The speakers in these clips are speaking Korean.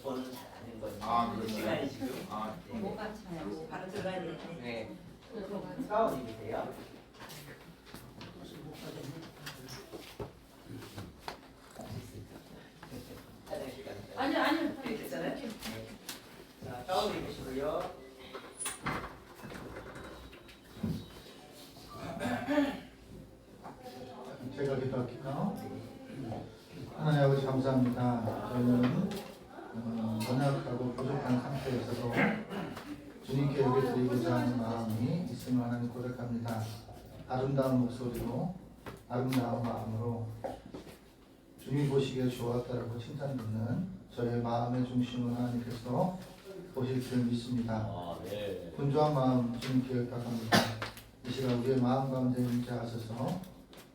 번 하는 거지. 그렇죠. 시간이 지금. 네. 뭐가 차요? 바로 들어가야 되는데. 네. 사원님이세요? 화장실 가니까. 아니요. 괜찮아요? 네. 자, 사원님이시고요. 제가 기도할게요. 하나님 아버지 감사합니다. 저희는 연약하고 부족한 상태에서도 주님께 예배드리고자 하는 마음이 있음을 하나님 고백합니다. 아름다운 목소리로 아름다운 마음으로 주님 보시기에 좋았다라고 칭찬 듣는 저의 마음의 중심을 하나님께서 보실 줄 믿습니다. 분주한 마음 주님께 의탁합니다. 이 시간 우리의 마음 가운데 임재하셔서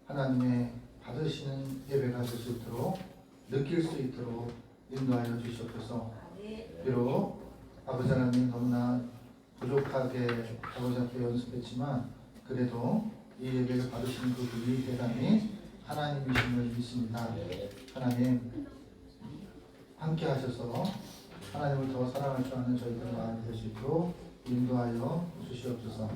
하나님의 받으시는 예배가 될 수 있도록 느낄 수 있도록 인도하여 주시옵소서. 비록 아버지 하나님 너무나 부족하게 아버지 앞에 연습했지만 그래도 이 예배를 받으시는 그 위대함이 하나님이심을 믿습니다. 하나님 함께 하셔서 하나님을 더 사랑할 줄 아는 저희들 마음이 될 수 있도록 인도하여 주시옵소서.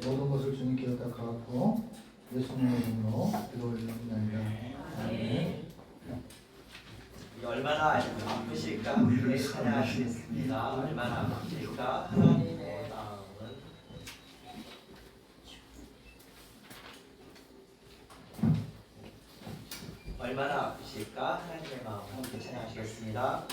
모든 것을 주님께 의탁하고 예수님의 이름으로 기도드립니다. 아멘. 얼마나 아프실까 함께 찬양하시겠습니다. 얼마나 아프실까 하나님의 마음은 얼마나 아프실까 하나님의 마음 함께 찬양하시겠습니다.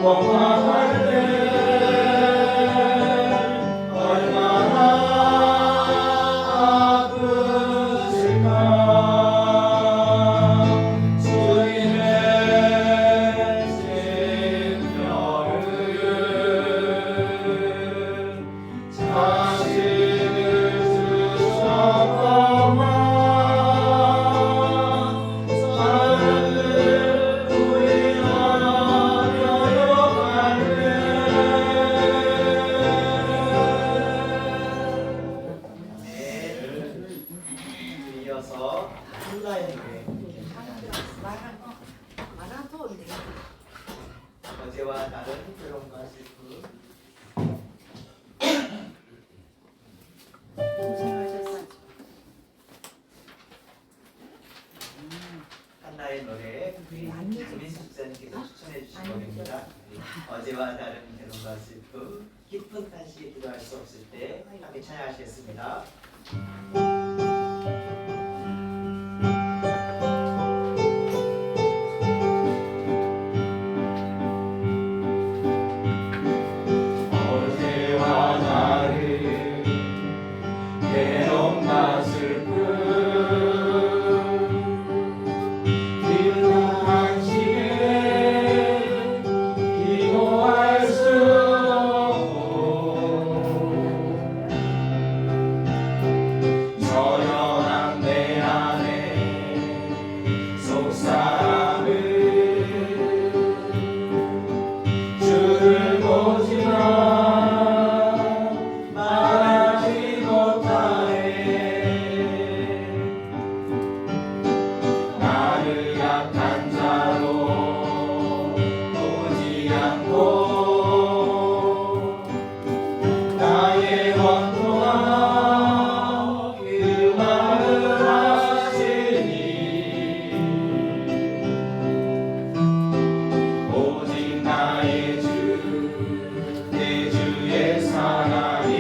원망할 때 얼마나 아프실까. 주님의 생명을 자신을 주셨건만 사랑을 구이하며 이어서 한나의 노래 마라톤 어제와 다른 괴로움과 슬픔. 고생하셨어. 한나의 노래 우리 김민숙 목사님께서 추천해 주신 곡입니다. 어제와 다른 괴로움과 슬픔, 기쁜 다시 기도할 수 없을 때 함께 찬양하시겠습니다. 어제와 다른 괴로움과 슬픔 기쁜 한시에 기도할 수 없고 저연한 내 안에 속삭임을 주를 보지만 말하지 못하네. 나를 약한 자로 보지 않고 나의 원통한 그 말을 하시니 오직 나의 주 내 주의 사랑이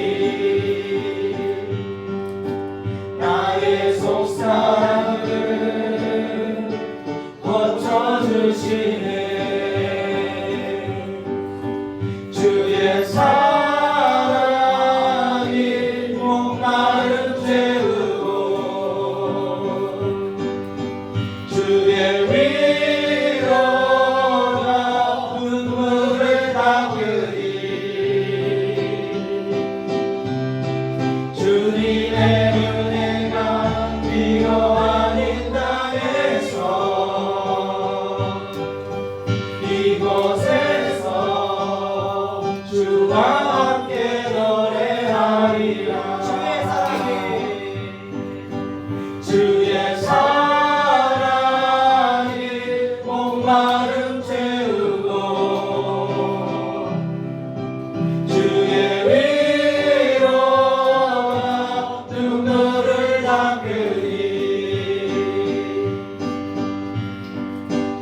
나의 속삭임을 고쳐주시네. 주의 사랑이 목마름 채우고 주의 위로가 눈물을 닦으리. 주님의 은혜가 비로 아닌 땅에서 이곳에서 주와 함께 노래하리라. 주의 사랑이 목마름 채우고 주의 위로가 눈물을 닦으리.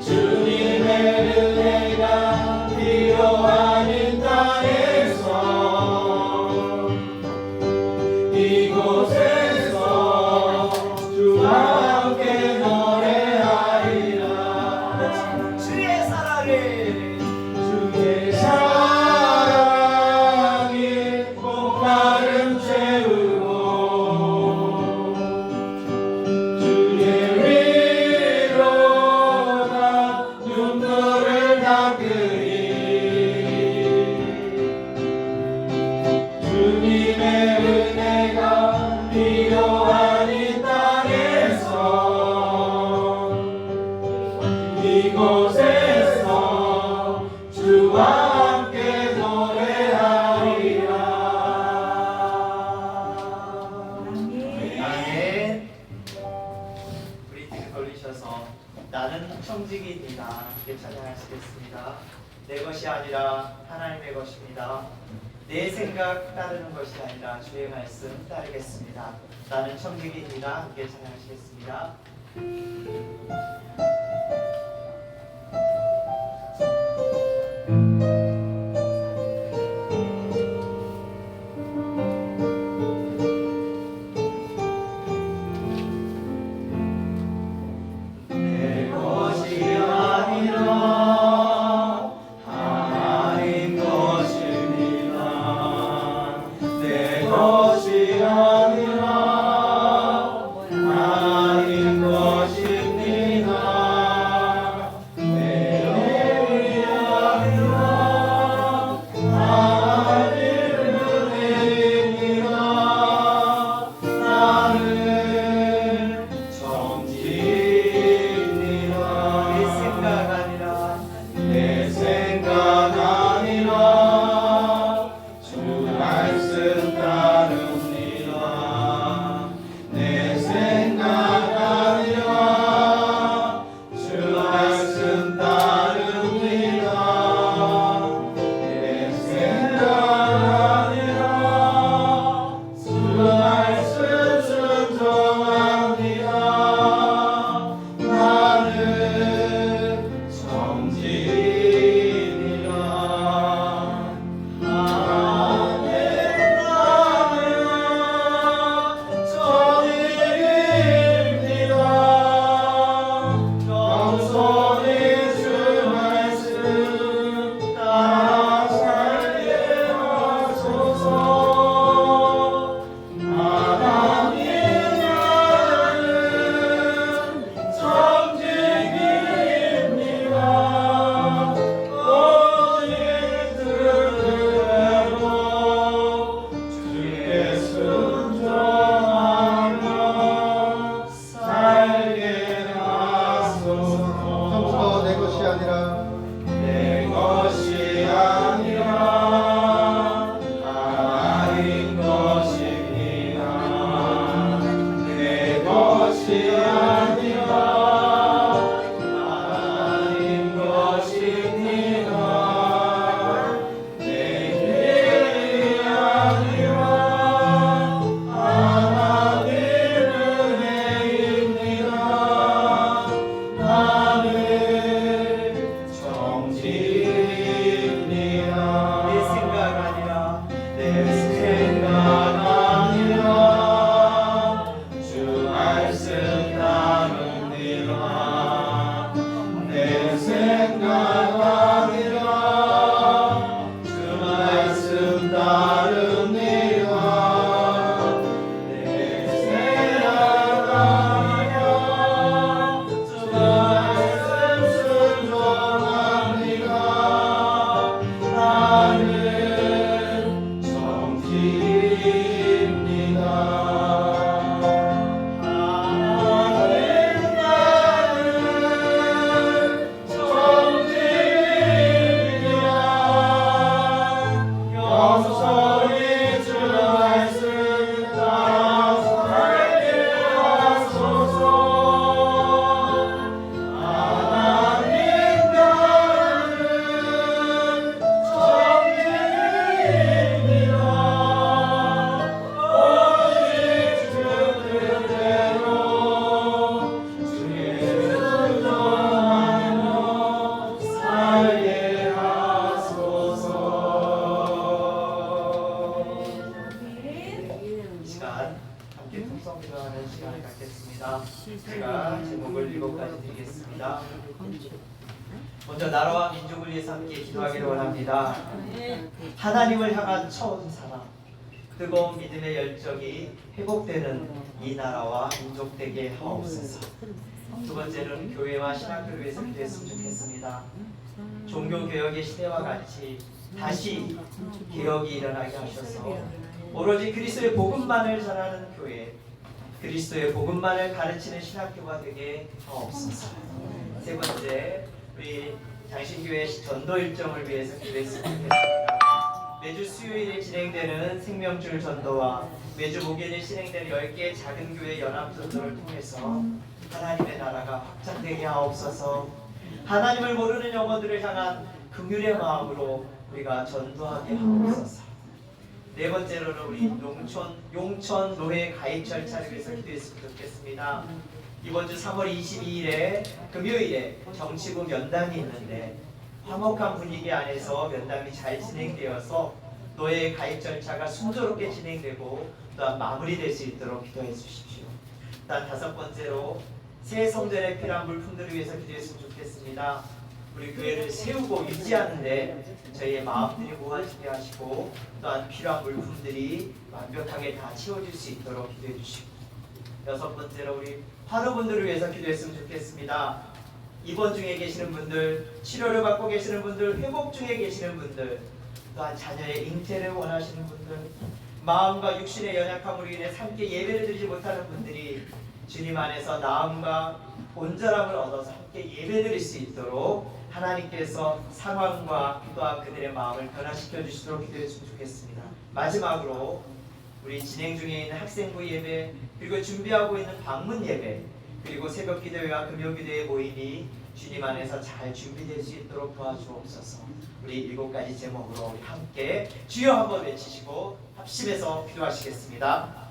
주님의 은혜가 비로 아닌 땅에서 이곳에서 주와 함께 노래하리라. 주의 사랑에 주의 사랑이 목마름 채우고 주의 위로가 눈물을 닦으리. 주님의 은혜가 비로 아닌 땅에서 이곳에서 주와 함께 노래하리라. 아멘. 우리 뒤를 돌리셔서 나는 청직이니라 함께 찬양하시겠습니다. 내 것이 아니라 하나님의 것입니다. 내 생각 따르는 것이 아니라 주의 말씀 따르겠습니다. 나는 청직이니라 함께 찬양하시겠습니다. 내 것이 아니라 하나님의 먼저 나라와 민족을 위해서 함께 기도하기를 원합니다. 하나님을 향한 처음 사랑, 뜨거운 믿음의 열정이 회복되는 이 나라와 민족 되게 하옵소서. 두 번째는 교회와 신학교를 위해서 기도했으면 좋겠습니다. 종교개혁의 시대와 같이 다시 개혁이 일어나게 하셔서 오로지 그리스도의 복음만을 전하는 교회, 그리스도의 복음만을 가르치는 신학교가 되게 하옵소서. 세 번째, 우리 장신교회 전도 일정을 위해서 기도했으면 좋겠습니다. 매주 수요일에 진행되는 생명줄 전도와 매주 목요일에 진행되는 10개의 작은 교회 연합 전도를 통해서 하나님의 나라가 확장되게 하옵소서. 하나님을 모르는 영혼들을 향한 긍휼의 마음으로 우리가 전도하게 하옵소서. 네 번째로는 우리 용천 노회 가입 절차를 위해서 기도했으면 좋겠습니다. 이번 주 3월 22일에 금요일에 정치부 면담이 있는데 화목한 분위기 안에서 면담이 잘 진행되어서 노예 가입 절차가 순조롭게 진행되고 또한 마무리될 수 있도록 기도해 주십시오. 또한 다섯 번째로 새 성전에 필요한 물품들을 위해서 기도했으면 좋겠습니다. 우리 교회를 세우고 유지하는데 저희의 마음들이 모아지게 하시고 또한 필요한 물품들이 완벽하게 다 채워질 수 있도록 기도해 주시고, 여섯 번째로 우리 환우분들을 위해서 기도했으면 좋겠습니다. 입원 중에 계시는 분들, 치료를 받고 계시는 분들, 회복 중에 계시는 분들, 또한 자녀의 잉태를 원하시는 분들, 마음과 육신의 연약함으로 인해 함께 예배를 드리지 못하는 분들이 주님 안에서 나음과 온전함을 얻어서 함께 예배드릴 수 있도록 하나님께서 상황과 또한 그들의 마음을 변화시켜 주시도록 기도했으면 좋겠습니다. 마지막으로 우리 진행 중에 있는 학생부 예배, 그리고 준비하고 있는 방문 예배, 그리고 새벽 기도회와 금요 기도회 모임이 주님 안에서 잘 준비될 수 있도록 도와주옵소서. 우리 7가지 제목으로 우리 함께 주여 한번 외치시고 합심해서 기도하시겠습니다.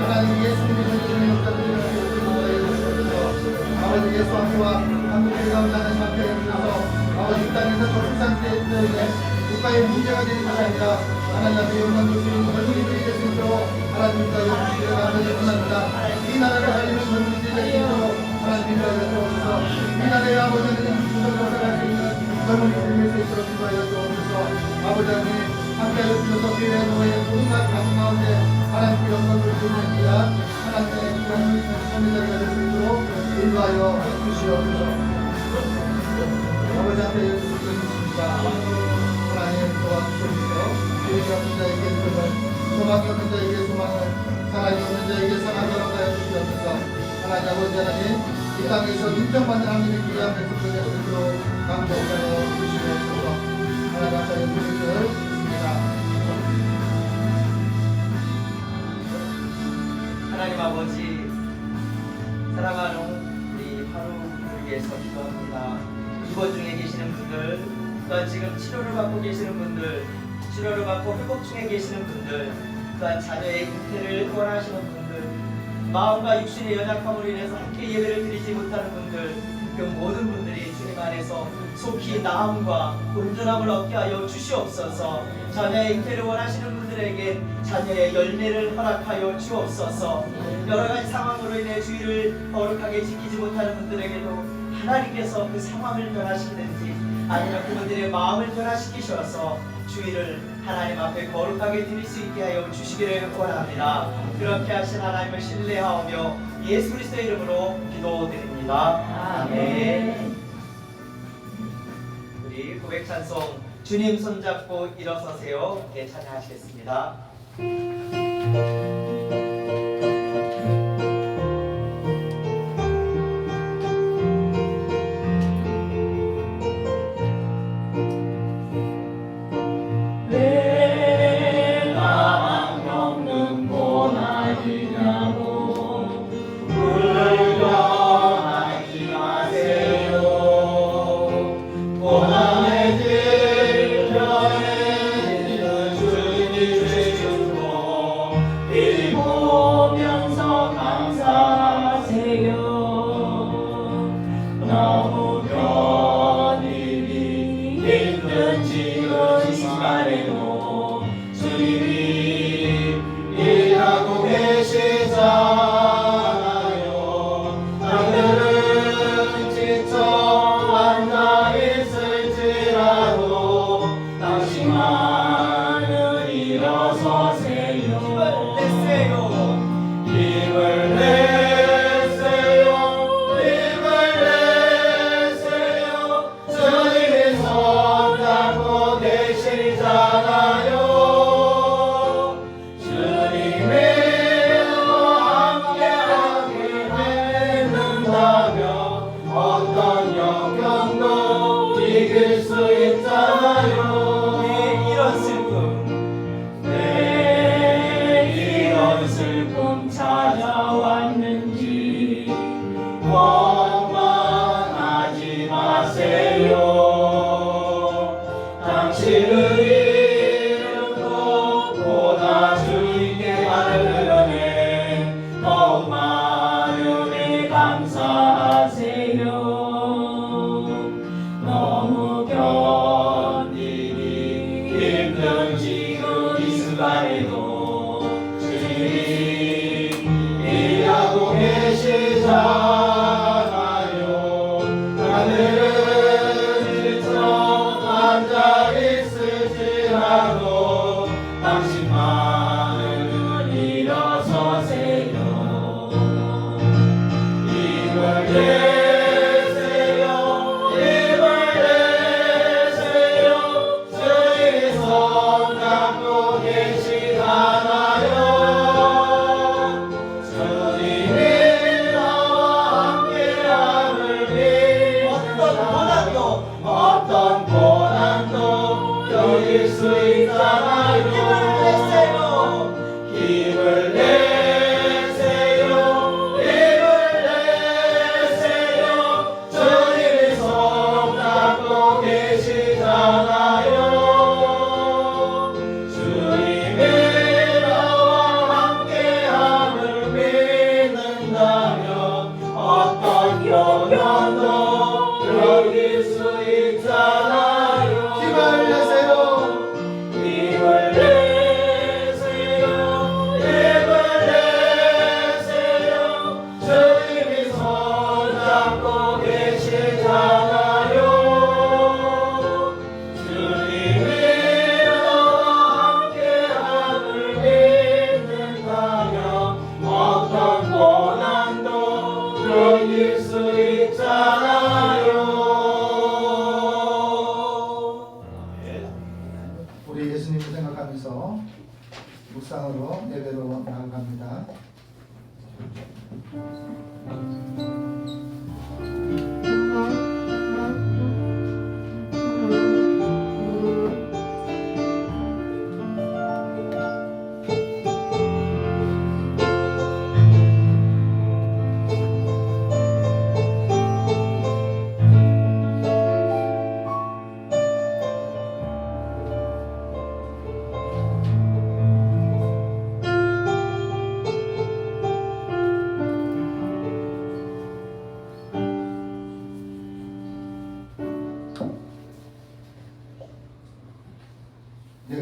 하나님 예수님의 주님 아버지 예수 함께와 한국의 가운데 하나님 함께 해주셔서 아버지 이 땅에서 저출산자들에게 국가의 문제가 되는 것이 아니라 하나님 앞에 영광 돌수 있는 젊은이들이 될 수 있도록 하나님과 영광을 감사히 원합니다. 이 나라를 살리는 젊은이들이 될 수 있도록 하나님 인도하여 주옵소서. 이 나라의 아버지 하나님 구성으로 살아갈 수 있는 젊은이들이 될 수 있도록 인도하여 주옵소서. 아버지 하나님 함께하여 주셔서 교회 노예 온갖 가정 가운데 하나님께 영광 돌수 있는 귀한 하나님의 귀한 선배자리가 될 수 있도록 인도하여 주시옵소서. 아버지 앞에 예수님입니다. 하나님 도와주시옵소서. 교육이 없는 자에게 힘을, 소망이 없는 자에게 소망을, 사랑이 없는 자에게 사랑을 허락하여 주시옵소서. 하나님 아버지 하나님 이 땅에서 인정받는 하나님의 귀한 백성들 될 수 있도록 감독하여 주시옵소서. 하나님 앞에 예수님입니다. 하나님 아버지 사랑하는 우리 하루를 위해서 기도합니다. 입원 중에 계시는 분들, 또한 지금 치료를 받고 계시는 분들, 치료를 받고 회복 중에 계시는 분들, 또한 자녀의 잉태를 원하시는 분들, 마음과 육신의 연약함으로 인해서 함께 예배를 드리지 못하는 분들, 그 모든 분들이 주님 안에서 속히 나음과 온전함을 얻게 하여 주시옵소서. 자녀의 잉태를 원하시는 분들에게 자녀의 열매를 허락하여 주옵소서. 여러 가지 상황으로 인해 주의를 거룩하게 지키지 못하는 분들에게도 하나님께서 그 상황을 변화시키든지 아니면 그분들의 마음을 변화시키셔서 주의를 하나님 앞에 거룩하게 드릴 수 있게 하여 주시기를 원합니다. 그렇게 하신 하나님을 신뢰하오며 예수 그리스도의 이름으로 기도드립니다. 아멘. 우리 고백 찬송 주님 손잡고 일어서세요. 함께 찬양하시겠습니다. 힘을 내세요. 힘을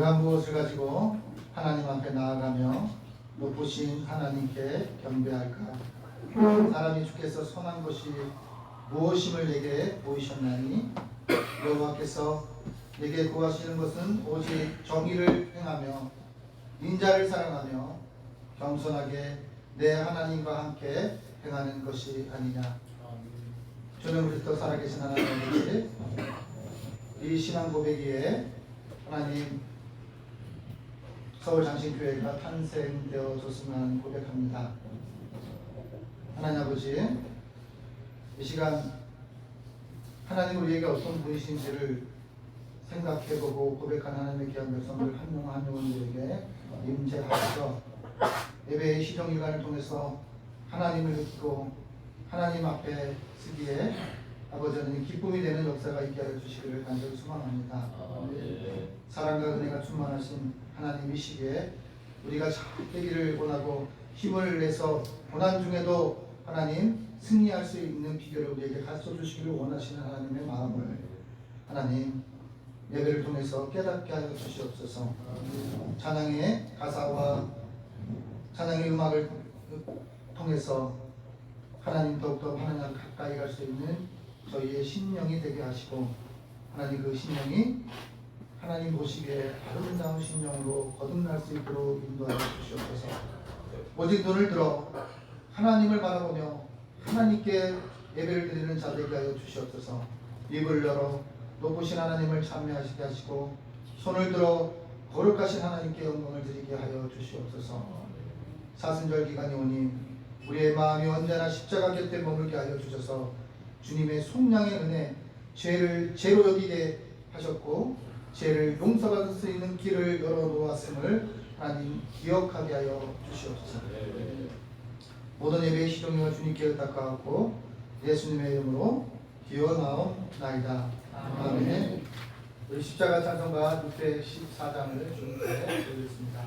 이러한 무엇을 가지고 하나님 앞에 나아가며 높으신 하나님께 경배할까? 사람이 주께서 선한 것이 무엇임을 내게 보이셨나니 여호와께서 내게 구하시는 것은 오직 정의를 행하며 인자를 사랑하며 겸손하게 내 하나님과 함께 행하는 것이 아니냐. 주는 그리스도 살아계신 하나님 아버지, 이 신앙 고백위에 하나님 서울장신교회가 탄생되어졌으면 고백합니다. 하나님 아버지, 이 시간 하나님 우리에게 어떤 분이신지를 생각해보고 고백한 하나님의 귀한 백성들 한 명 한 명에게 임재하셔서 예배의 시정일관을 통해서 하나님을 느끼고 하나님 앞에 쓰기에 아버지 하나님 기쁨이 되는 역사가 있게 하여 주시기를 간절히 소망합니다. 사랑과 은혜가 충만하신 하나님 이 시기에 우리가 잘 되기를 원하고 힘을 내서 고난 중에도 하나님 승리할 수 있는 비결을 우리에게 가르쳐 주시기를 원하시는 하나님의 마음을 하나님 예배를 통해서 깨닫게 하여 주시옵소서. 찬양의 가사와 찬양의 음악을 통해서 하나님 더욱더 하나님 가까이 갈 수 있는 저희의 심령이 되게 하시고 하나님 그 심령이 하나님 보시기에 아름다운 심령으로 거듭날 수 있도록 인도하여 주시옵소서. 오직 눈을 들어 하나님을 바라보며 하나님께 예배를 드리는 자 되게 하여 주시옵소서. 입을 열어 높으신 하나님을 찬미하시게 하시고 손을 들어 거룩하신 하나님께 영광을 드리게 하여 주시옵소서. 사순절 기간이 오니 우리의 마음이 언제나 십자가 곁에 머물게 하여 주셔서 주님의 속량의 은혜, 죄를 죄로 여기게 하셨고 죄를 용서받을 수 있는 길을 열어놓았음을 하나님 기억하게 하여 주시옵소서. 모든 예배의 시종과 주님께 의탁하고 예수님의 이름으로 기원하옵나이다. 아멘. 우리 십자가 찬송가 614장을 준비해 드리겠습니다.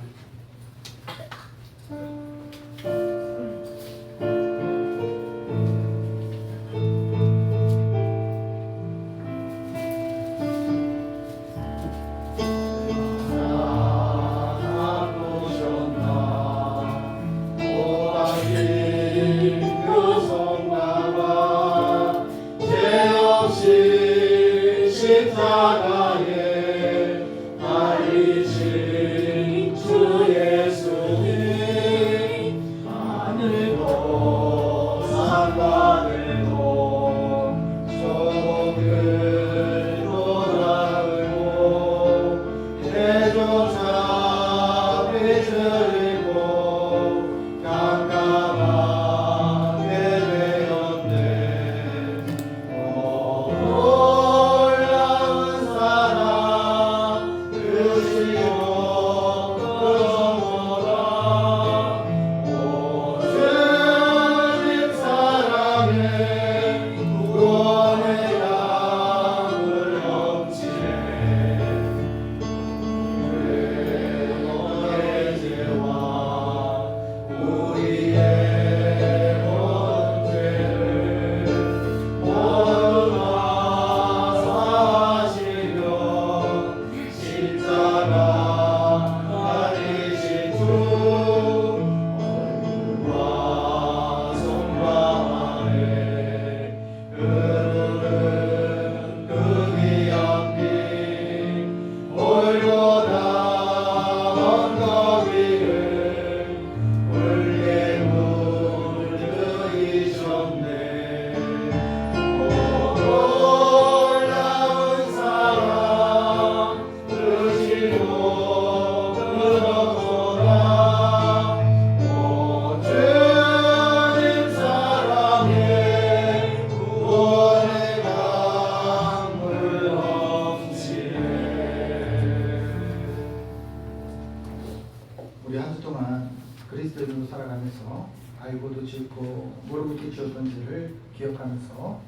우리 한 주 동안 그리스도인으로 살아가면서 알고도 지었고 모르고 지었던 죄를 기억하면서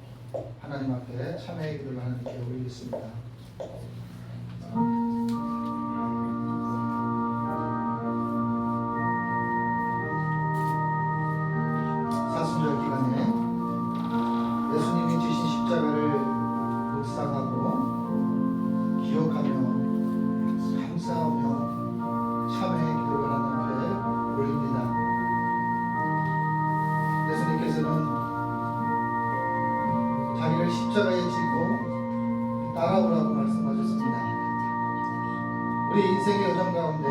하나님 앞에 참회의 기도를 하나님께 올리겠습니다. 사순절 기간에 예수님이 지신 십자가를 묵상하고 기억하며 감사하며 자기를 십자가에 지고 따라오라고 말씀하셨습니다. 우리 인생의 여정 가운데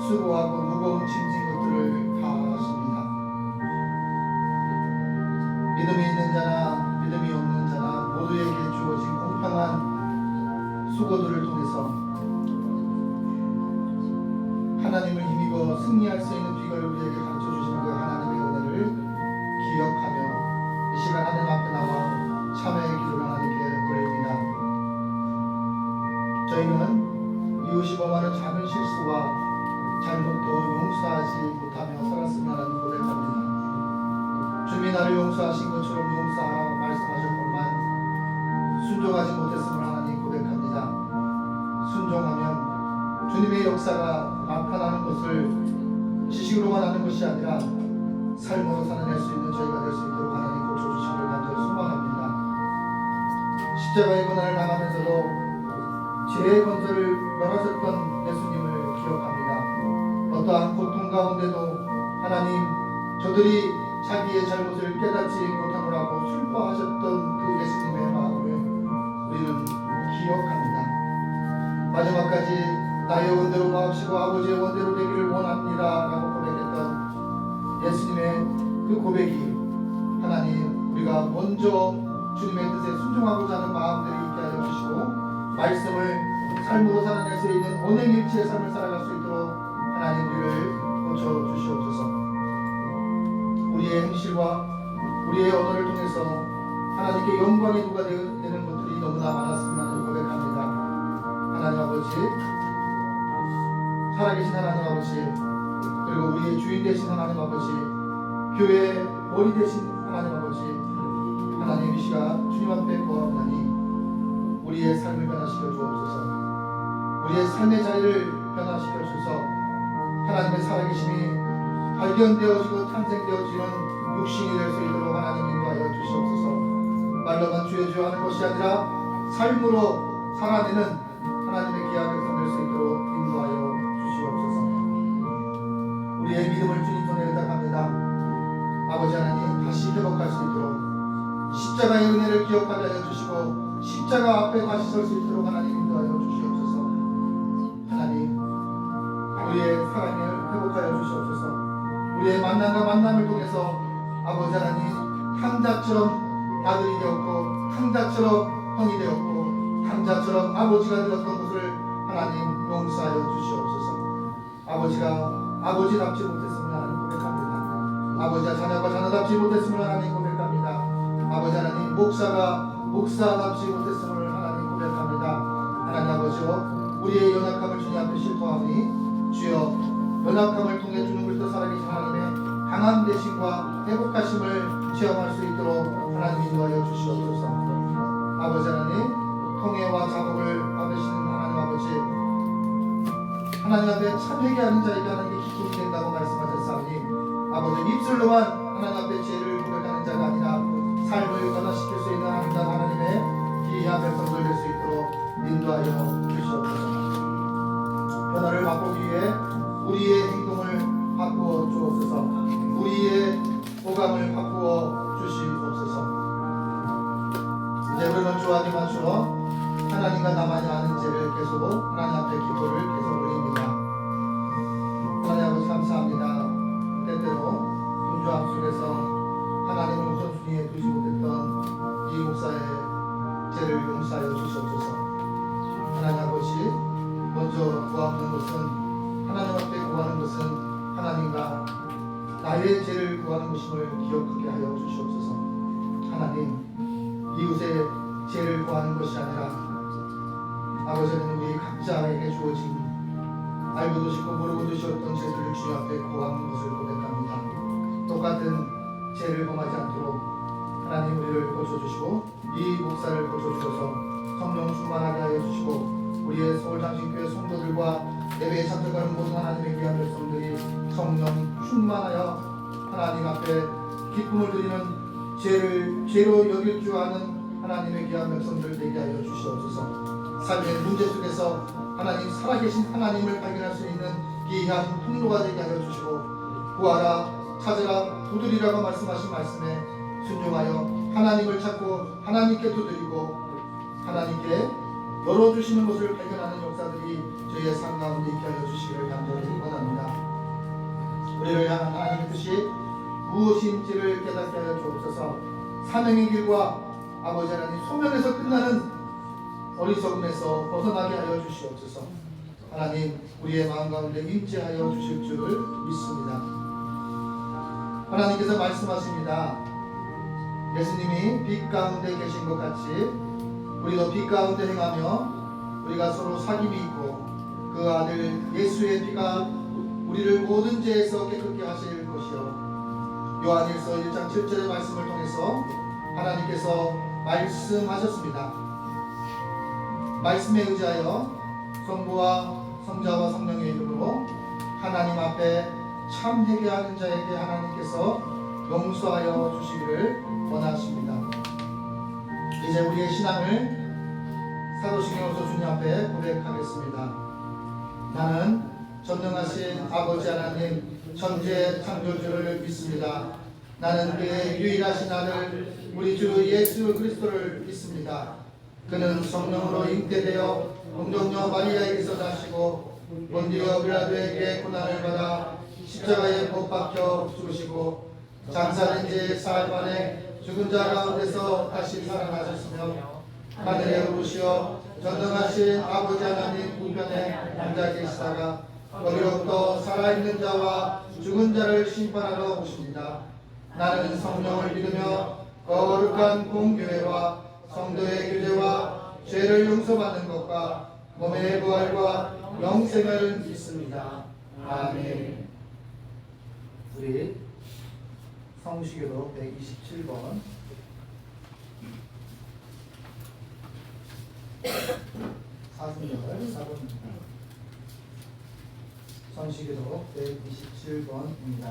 수고하고 무거운 짐진 것들을 다 하십니다. 믿음이 있는 자나 믿음이 없는 자나 모두에게 주어진 공평한 수고들을 통해서 하나님을 힘입어 승리할 수 있는 비결을 우리에게 가르쳐 주시는 그 하나님의 은혜를 기억하며 이 시간 하나님 앞에 나와 참회의 기도를 하나님께 올립니다. 저희는 이웃이 범하는 작은 실수와 잘못도 용서하지 못하며 살았으면 하는 고백합니다. 주님이 나를 용서하신 것처럼 용서하라 말씀하셨건만 순종하지 못했음을 하나님 고백합니다. 순종하면 주님의 역사가 나타나는 것을 지식으로만 하는 것이 아니라 삶으로 살아낼 수 있는 저희가 될 수 있도록 하나님 고쳐주시기를 간절히 소망합니다. 십자가의 고난을 당하면서도 죄의 건설을 멸하셨던 예수님을 기억합니다. 어떠한 고통 가운데도 하나님 저들이 자기의 잘못을 깨닫지 못하노라고 슬퍼하셨던 그 예수님의 마음을 우리는 기억합니다. 마지막까지 나의 원대로 마옵시고 아버지의 원대로 되기를 원합니다 라고 고백했던 예수님의 그 고백이 하나님 우리가 먼저 주님의 뜻에 순종하고자 하는 마음들이 있게 하여 주시고 말씀을 삶으로 살아낼 수 있는 언행일치의 삶을 살아갈 수 있도록 하나님 우리를 고쳐주시옵소서. 우리의 행실과 우리의 언어를 통해서 하나님께 영광의 누가 되는 것들이 너무나 많았으면 하는 고백합니다. 하나님 아버지, 살아계신 하나님 아버지, 그리고 우리의 주인 되신 하나님 아버지, 교회의 머리 되신 하나님 아버지, 하나님 이 시간 주님 앞에 구하오나니 우리의 삶을 변화시켜 주옵소서. 우리의 삶의 자리를 변화시켜 주소서. 하나님의 살아계심이 발견되어지고 탄생되어지는 육신이 될 수 있도록 하나님 인도하여 주시옵소서. 말로만 주여 주여 하는 것이 아니라 삶으로 살아내는 하나님의 귀한 백성 될 수 있도록 인도하여 주시옵소서. 우리의 믿음을 주님 손에 의탁합니다. 아버지 하나님 다시 회복할 수 있도록 십자가의 은혜를 기억하게 하여 주시고 십자가 앞에 다시 설 수 있도록 하나님 인도하여 주시옵소서. 하나님 우리의 사랑을 회복하여 주시옵소서. 우리의 만남과 만남을 통해서 아버지 하나님 탕자처럼 아들이 되었고 탕자처럼 형이 되었고 탕자처럼 아버지가 되었던 것을 하나님 용서하여 주시옵소서. 아버지가 아버지답지 못했음을 하나님 고백합니다. 아버지가 자녀가 자녀답지 못했음을 하나님 고백합니다. 아버지 하나님 목사가 목사답지 못했음을 하나님 고백합니다. 하나님 아버지여 우리의 연약함을 주님 앞에 실토하니 주여 연약함을 통해 주는 그리스도 살아계신 하나님의 강한 대신과 회복하심을 체험할 수 있도록 하나님 인도하여 주시옵소서. 아버지 하나님 통해와 작업을 받으시는 하나님 아버지, 하나님 앞에 참 회개하는 자에게 하나님의 기쁨이 된다고 말씀하셨사오니 아버지 입술로만 하나님 앞에 죄를 고백하는 자가 아니라 삶을 변화시킬 수 있는 하나님의 귀한 백성들 될 수 있도록 인도하여 주시옵소서. 변화를 맛보기 위해 우리의 행동을 바꾸어 주옵소서. 우리의 오감을 바꾸어 주시옵소서. 이제 우리는 주와님 맞추어 하나님과 나만이 아는 죄를 계속 하나님 앞에 기도를 계속 올립니다. 하나님 아버지 감사합니다. 때때로 분주함 속에서 하나님을 우선순위에 두지 못했던 이 목사의 죄를 용서하여 주시옵소서. 하나님 아버지 먼저 구하는 것은 하나님 앞에 구하는 것은 하나님과 나의 죄를 구하는 것임을 기억하게 하여 주시옵소서. 하나님 이웃의 죄를 구하는 것이 아니라 아버지는 우리 각자에게 주어진 알고도 싶고 모르고도 싶었던 죄들을 주님 앞에 구하는 것을 고백합니다. 똑같은 죄를 범하지 않도록 하나님 우리를 고쳐주시고 이 목사를 고쳐주셔서 성령 충만하게 하여 주시고 우리의 서울장신교회 성도들과 예배에 참석하는 모든 하나님의 귀한 백성들이 성령 충만하여 하나님 앞에 기쁨을 드리는 죄로 여길 줄 아는 하나님의 귀한 백성들 되게 하여 주시옵소서. 삶의 문제 속에서 하나님 살아계신 하나님을 발견할 수 있는 귀한 통로가 되게 하여 주시고 구하라 찾으라 두드리라고 말씀하신 말씀에 순종하여 하나님을 찾고 하나님께 두드리고 하나님께 열어주시는 것을 발견하는 역사들이 저희의 삶 가운데 있게 하여 주시기를 간절히 원합니다. 우리를 향한 하나님의 뜻이 무엇인지를 깨닫게 하여 주옵소서. 사명의 길과 아버지 하나님 소명에서 끝나는 어리석음에서 벗어나게 하여 주시옵소서. 하나님 우리의 마음 가운데 임재하여 주실 줄을 믿습니다. 하나님께서 말씀하십니다. 예수님이 빛 가운데 계신 것 같이 우리도 빛 가운데 행하며 우리가 서로 사귐이 있고 그 아들 예수의 피가 우리를 모든 죄에서 깨끗게 하실 것이요. 요한일서 1장 7절의 말씀을 통해서 하나님께서 말씀하셨습니다. 말씀에 의지하여 성부와 성자와 성령의 이름으로 하나님 앞에 참 회개하는 자에게 하나님께서 용서하여 주시기를 원하십니다. 이제 우리의 신앙을 사도신경서 주님 앞에 고백하겠습니다. 나는 전능하신 아버지 하나님 천지의 창조주를 믿습니다. 나는 그의 유일하신 아들 우리 주 예수 그리스도를 믿습니다. 그는 성령으로 잉태되어 동정녀 마리아에게서 나시고 본디오 빌라도에게 고난을 받아 십자가에 못 박혀 죽으시고 장사된 지 사흘 만에 죽은 자 가운데서 다시 살아나셨으며 하늘에 오르시어 전능하신 아버지 하나님 우편에 앉아 계시다가 거기로부터 살아있는 자와 죽은 자를 심판하러 오십니다. 나는 성령을 믿으며 거룩한 공교회와 성도의 교제와 죄를 용서받는 것과 몸의 부활과 영생을 믿습니다. 아멘. 우리 성시교도 127번 사순절 4번입니다. 성시교도 127번입니다.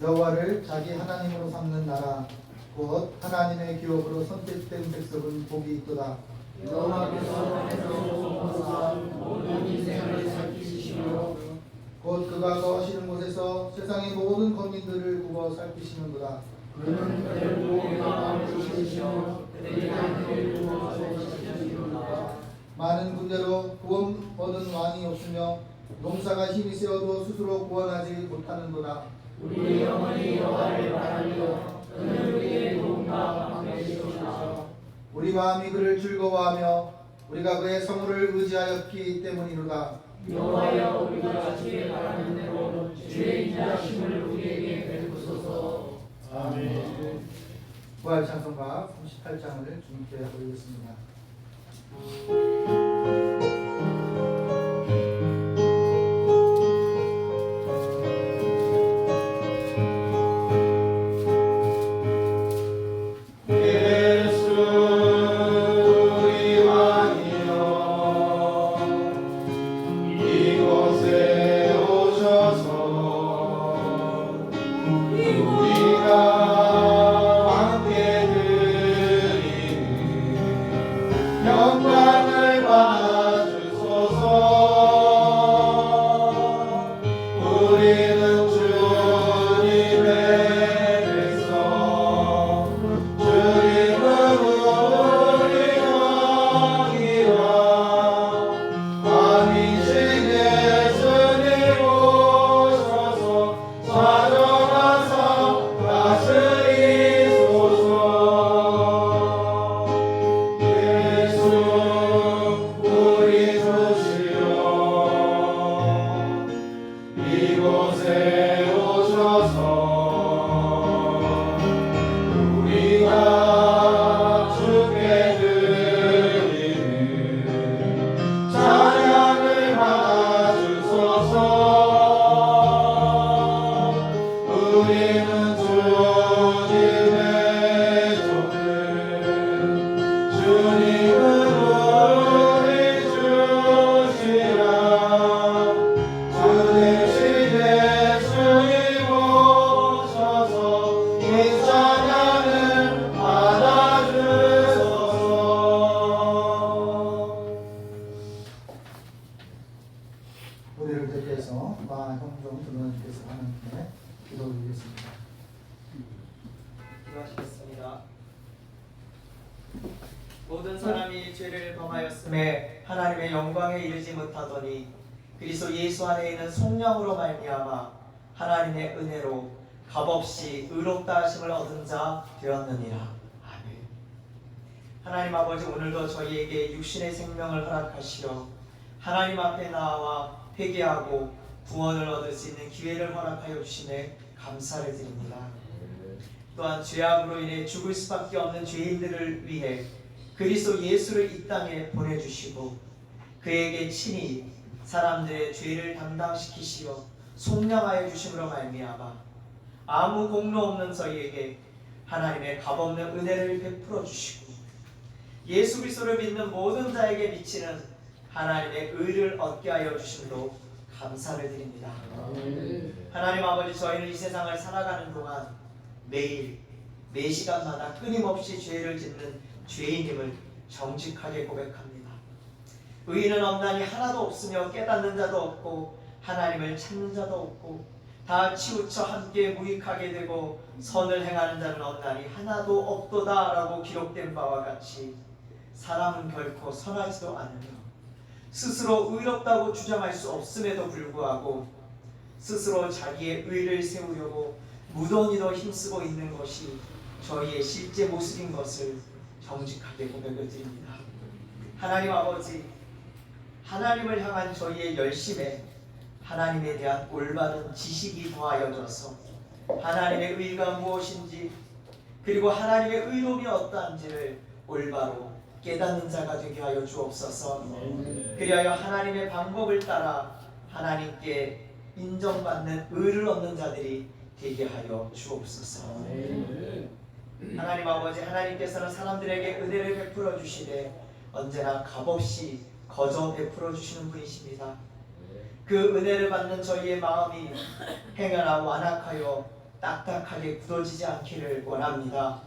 여호와를 자기 하나님으로 삼는 나라 곧 하나님의 기업으로 선택된 백성은 복이 있도다. 여호와께서 하늘에서 모든 인생을 살피시며 곧 그가 거하시는 곳에서 세상의 모든 거민들을 구워 살피시는도다. 그는 그들 목에 마음을 주시며 그들이 한테를 주시는도다. 많은 군대로 구원 얻은 왕이 없으며 농사가 힘이 세어도 스스로 구원하지 못하는도다. 우리 영혼이 여호와를 바라며 그는 우리의 도움과 방패시옵소서. 우리 마음이 그를 즐거워하며 우리가 그의 성호를 의지하였기 때문이로다. 여호와여 우리가 주의 바라는 대로 주의 인자심을 우리에게 베푸소서. 아멘. 부활 찬송가 38장을 주님께 드리겠습니다. 영광을 받아주소서. 우리는 주님의 백성, 주님은 우리 왕이라. 왕이신 예수님 오셔서 사정하사 다스리소서. 이곳에 오셔서 우리가 주께 드리는 찬양을 받아주소서. 우리는 주님의 종들, 주님은 우리 주시라. 주님신 예수님 오셔서 이 찬양을 받아주소서. 우리를 대표해서 마 형종 드러나주께서 하나님께 기도드리겠습니다. 모든 사람이 죄를 범하였음에 하나님의 영광에 이르지 못하더니 그리스도 예수 안에 있는 성령으로 말미암아 하나님의 은혜로 값없이 의롭다 하심을 얻은 자 되었느니라. 아멘. 하나님 아버지, 오늘도 저희에게 육신의 생명을 허락하시어 하나님 앞에 나와 회개하고 구원을 얻을 수 있는 기회를 허락하여 주심에 감사를 드립니다. 또한 죄악으로 인해 죽을 수밖에 없는 죄인들을 위해 그리스도 예수를 이 땅에 보내주시고 그에게 친히 사람들의 죄를 담당시키시어 속량하여 주심으로 말미암아 아무 공로 없는 저희에게 하나님의 값없는 은혜를 베풀어 주시고 예수 그리스도를 믿는 모든 자에게 미치는 하나님의 의를 얻게 하여 주심으로 감사를 드립니다. 하나님 아버지, 저희는 이 세상을 살아가는 동안 매일 매 시간마다 끊임없이 죄를 짓는 죄인임을 정직하게 고백합니다. 의인은 없나니 하나도 없으며 깨닫는 자도 없고 하나님을 찾는 자도 없고 다 치우쳐 함께 무익하게 되고 선을 행하는 자는 없나니 하나도 없도다 라고 기록된 바와 같이 사람은 결코 선하지도 않으며 스스로 의롭다고 주장할 수 없음에도 불구하고 스스로 자기의 의를 세우려고 무던히도 힘쓰고 있는 것이 저희의 실제 모습인 것을 정직하게 고백을 드립니다. 하나님 아버지, 하나님을 향한 저희의 열심에 하나님에 대한 올바른 지식이 더하여져서 하나님의 의가 무엇인지 그리고 하나님의 의로움이 어떠한지를 올바로 깨닫는 자가 되게 하여 주옵소서. 그리하여 하나님의 방법을 따라 하나님께 인정받는 의를 얻는 자들이 되게 하여 주옵소서. 하나님 아버지, 하나님께서는 사람들에게 은혜를 베풀어 주시되 언제나 값없이 거저 베풀어 주시는 분이십니다. 그 은혜를 받는 저희의 마음이 행여나 완악하여 딱딱하게 굳어지지 않기를 원합니다.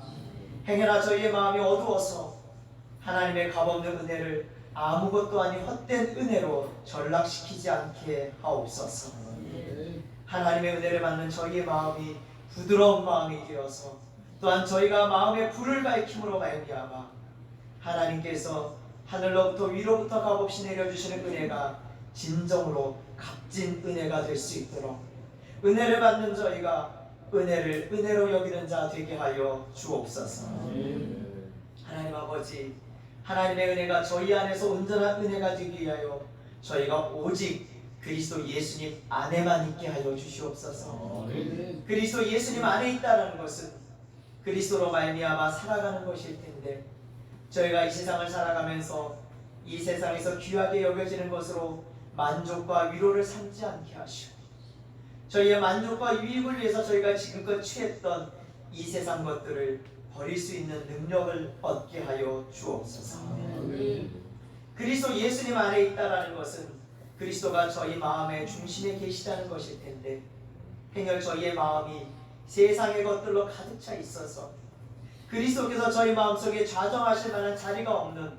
행여나 저희의 마음이 어두워서 하나님의 값없는 은혜를 아무것도 아닌 헛된 은혜로 전락시키지 않게 하옵소서. 하나님의 은혜를 받는 저희의 마음이 부드러운 마음이 되어서 또한 저희가 마음의 불을 밝힘으로 말미암아 하나님께서 하늘로부터 위로부터 값없이 내려주시는 은혜가 진정으로 값진 은혜가 될 수 있도록 은혜를 받는 저희가 은혜를 은혜로 여기는 자 되게 하여 주옵소서. 하나님 아버지, 하나님의 은혜가 저희 안에서 온전한 은혜가 되기 위하여 저희가 오직 그리스도 예수님 안에만 있게 하여 주시옵소서. 그리스도 예수님 안에 있다는 것은 그리스도로 말미암아 살아가는 것일 텐데 저희가 이 세상을 살아가면서 이 세상에서 귀하게 여겨지는 것으로 만족과 위로를 삼지 않게 하시고 저희의 만족과 유익을 위해서 저희가 지금껏 취했던 이 세상 것들을 버릴 수 있는 능력을 얻게 하여 주옵소서. 그리스도 예수님 안에 있다라는 것은 그리스도가 저희 마음의 중심에 계시다는 것일 텐데 행여 저희의 마음이 세상의 것들로 가득 차 있어서 그리스도께서 저희 마음속에 좌정하실 만한 자리가 없는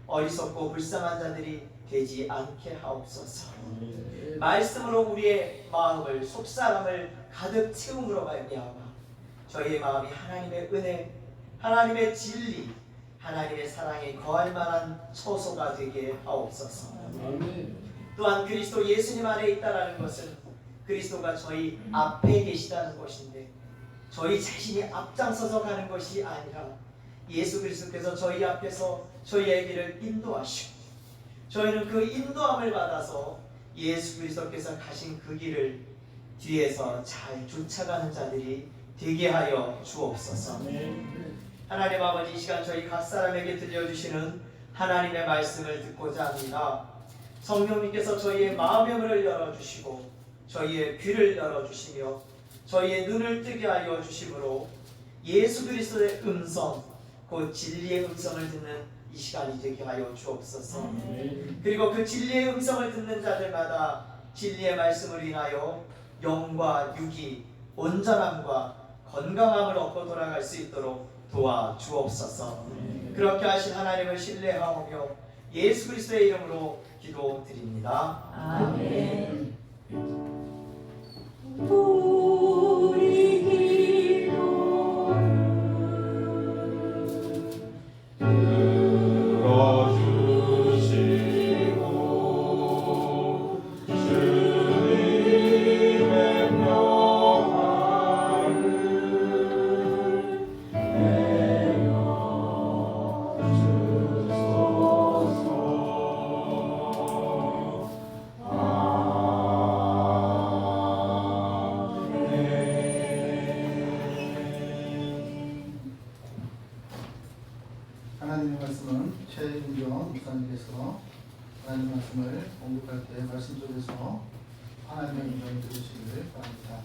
어리석고 불쌍한 자들이 되지 않게 하옵소서. 말씀으로 우리의 마음을 속사람을 가득 채움으로 말미암아 저희의 마음이 하나님의 은혜, 하나님의 진리, 하나님의 사랑에 거할 만한 처소가 되게 하옵소서. 또한 그리스도 예수님 안에 있다라는 것은 그리스도가 저희 앞에 계시다는 것인데 저희 자신이 앞장서서 가는 것이 아니라 예수 그리스도께서 저희 앞에서 저희의 길을 인도하시고 저희는 그 인도함을 받아서 예수 그리스도께서 가신 그 길을 뒤에서 잘 쫓아가는 자들이 되게 하여 주옵소서. 하나님 아버지, 이 시간 저희 각 사람에게 들려주시는 하나님의 말씀을 듣고자 합니다. 성령님께서 저희의 마음의 문을 열어주시고 저희의 귀를 열어주시며 저희의 눈을 뜨게 하여 주심으로 예수 그리스도의 음성, 그 진리의 음성을 듣는 이 시간이 되게 하여 주옵소서. 그리고 그 진리의 음성을 듣는 자들마다 진리의 말씀을 인하여 영과 육이 온전함과 건강함을 얻고 돌아갈 수 있도록 도와주옵소서. 그렇게 하신 하나님을 신뢰하오며 예수 그리스도의 이름으로 기도드립니다. 아멘. 우리 기도는 하나님의 말씀은 최윤경 목사님께서 하나님의 말씀을 공급할 때 말씀 속에서 하나님의 음성을 들으시기를 바랍니다.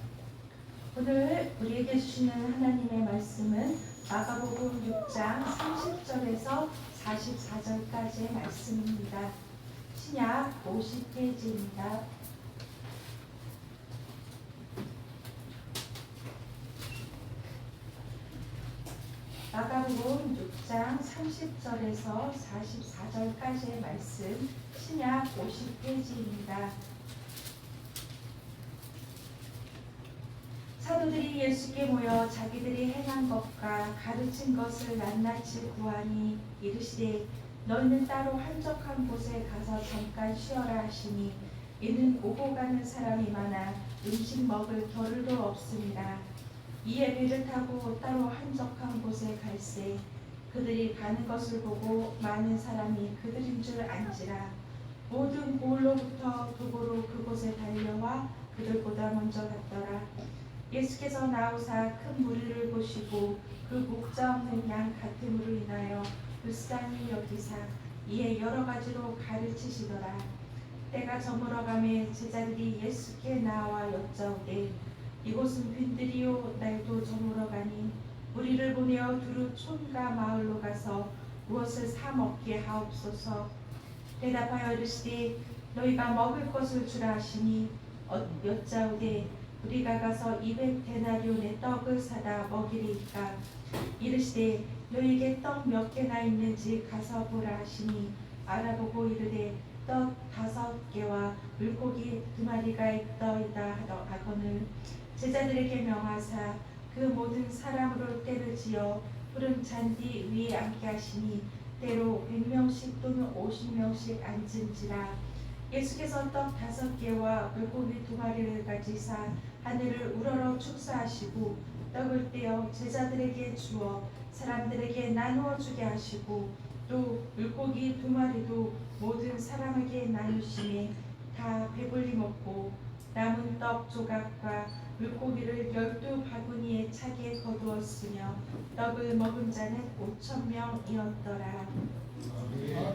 오늘 우리에게 주시는 하나님의 말씀은 마가복음 6장 30절에서 44절까지의 말씀입니다. 신약 50페이지입니다. 마가복음 6장 30절에서 44절까지의 말씀, 신약 50페이지입니다. 사도들이 예수께 모여 자기들이 행한 것과 가르친 것을 낱낱이 구하니 이르시되 너희는 따로 한적한 곳에 가서 잠깐 쉬어라 하시니 이는 오고 가는 사람이 많아 음식 먹을 겨를도 없습니다. 이에 배를 타고 따로 한적한 곳에 갈새 그들이 가는 것을 보고 많은 사람이 그들인 줄 안지라. 모든 고을로부터 도보로 그곳에 달려와 그들보다 먼저 갔더라. 예수께서 나오사 큰 무리를 보시고 그 목자 없는 양 같음으로 인하여 불쌍히 여기사 이에 여러 가지로 가르치시더라. 때가 저물어가매 제자들이 예수께 나와 여짜오되 이곳은 빈들이요 날도 저물어가니 우리를 보내어 두루 촌과 마을로 가서 무엇을 사 먹게 하옵소서. 대답하여 이르시되 너희가 먹을 것을 주라 하시니 여짜오되 우리가 가서 200데나리온의 떡을 사다 먹이리이까. 이르시되 너희에게 떡 몇 개나 있는지 가서 보라 하시니 알아보고 이르되 떡 5개와 물고기 2마리가 있더이다 하거늘 제자들에게 명하사 그 모든 사람으로 때를 지어 푸른 잔디 위에 앉게 하시니 때로 100명씩 또는 50명씩 앉은지라. 예수께서 떡 5개와 물고기 2마리를 가지사 하늘을 우러러 축사하시고 떡을 떼어 제자들에게 주어 사람들에게 나누어 주게 하시고 또 물고기 2마리도 모든 사람에게 나누시매 다 배불리 먹고 남은 떡 조각과 물고기를 12바구니에 차게 거두었으며 떡을 먹은 자는 5,000명이었더라.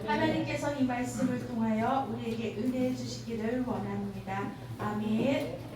하나님께서 이 말씀을 통하여 우리에게 은혜해 주시기를 원합니다. 아멘.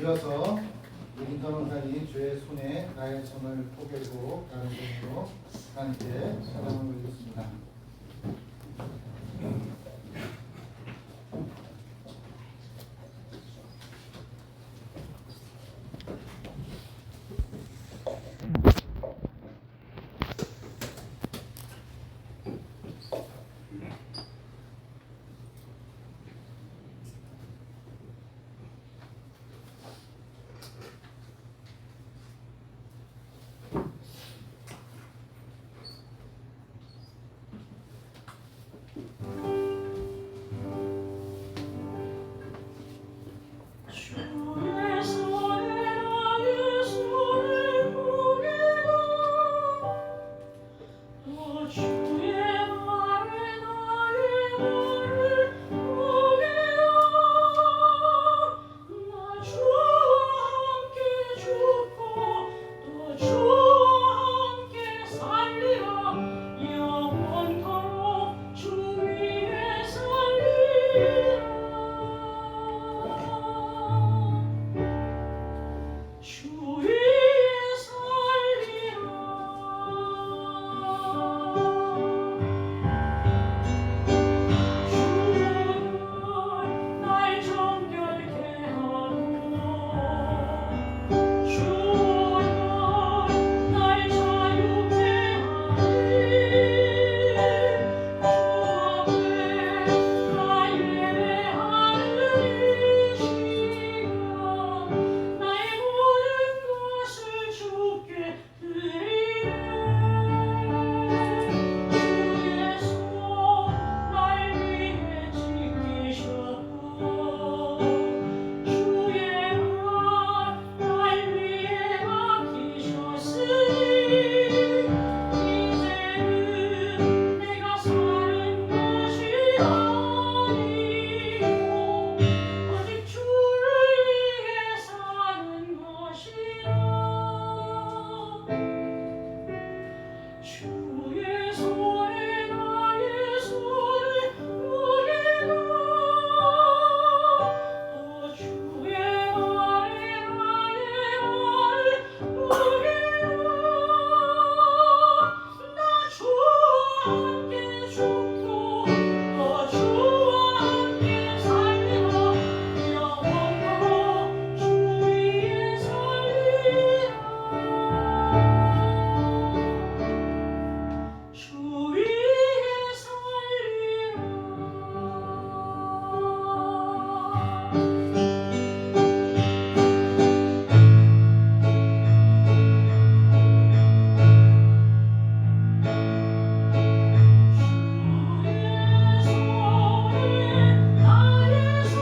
이어서 임선 원사님 주의 손에 나의 손을 포개고 다른 손으로 하나님께 찬양을 올리겠습니다. 주의 손에 나의 손을 포개고 또 주의 말에 나의 말을 포개고 나 주와 함께 죽고 또 주와 함께 살리라 영원토록 주 위에 살리라 주 위에 살리라 주는 날 정결케 하고 주는 날 자유케 하니 주 앞에 나 예배하는 이 시간 나의 모든 것을 주께 드리네 주의 손 날 위해 지키셨고 주의 말 위해 맡기셨으니 이제는 내가 사는 것이 아니고 오직 주를 위해 사는 것이라 주의 손에 나의 손을 포개고 또 주의 말에 나의 말을 포개고 나 주와 함께 죽고 또 주와 함께 살리라 영원토록 주 위에 살리라 주 위에 살리라 주의 손에 나의 손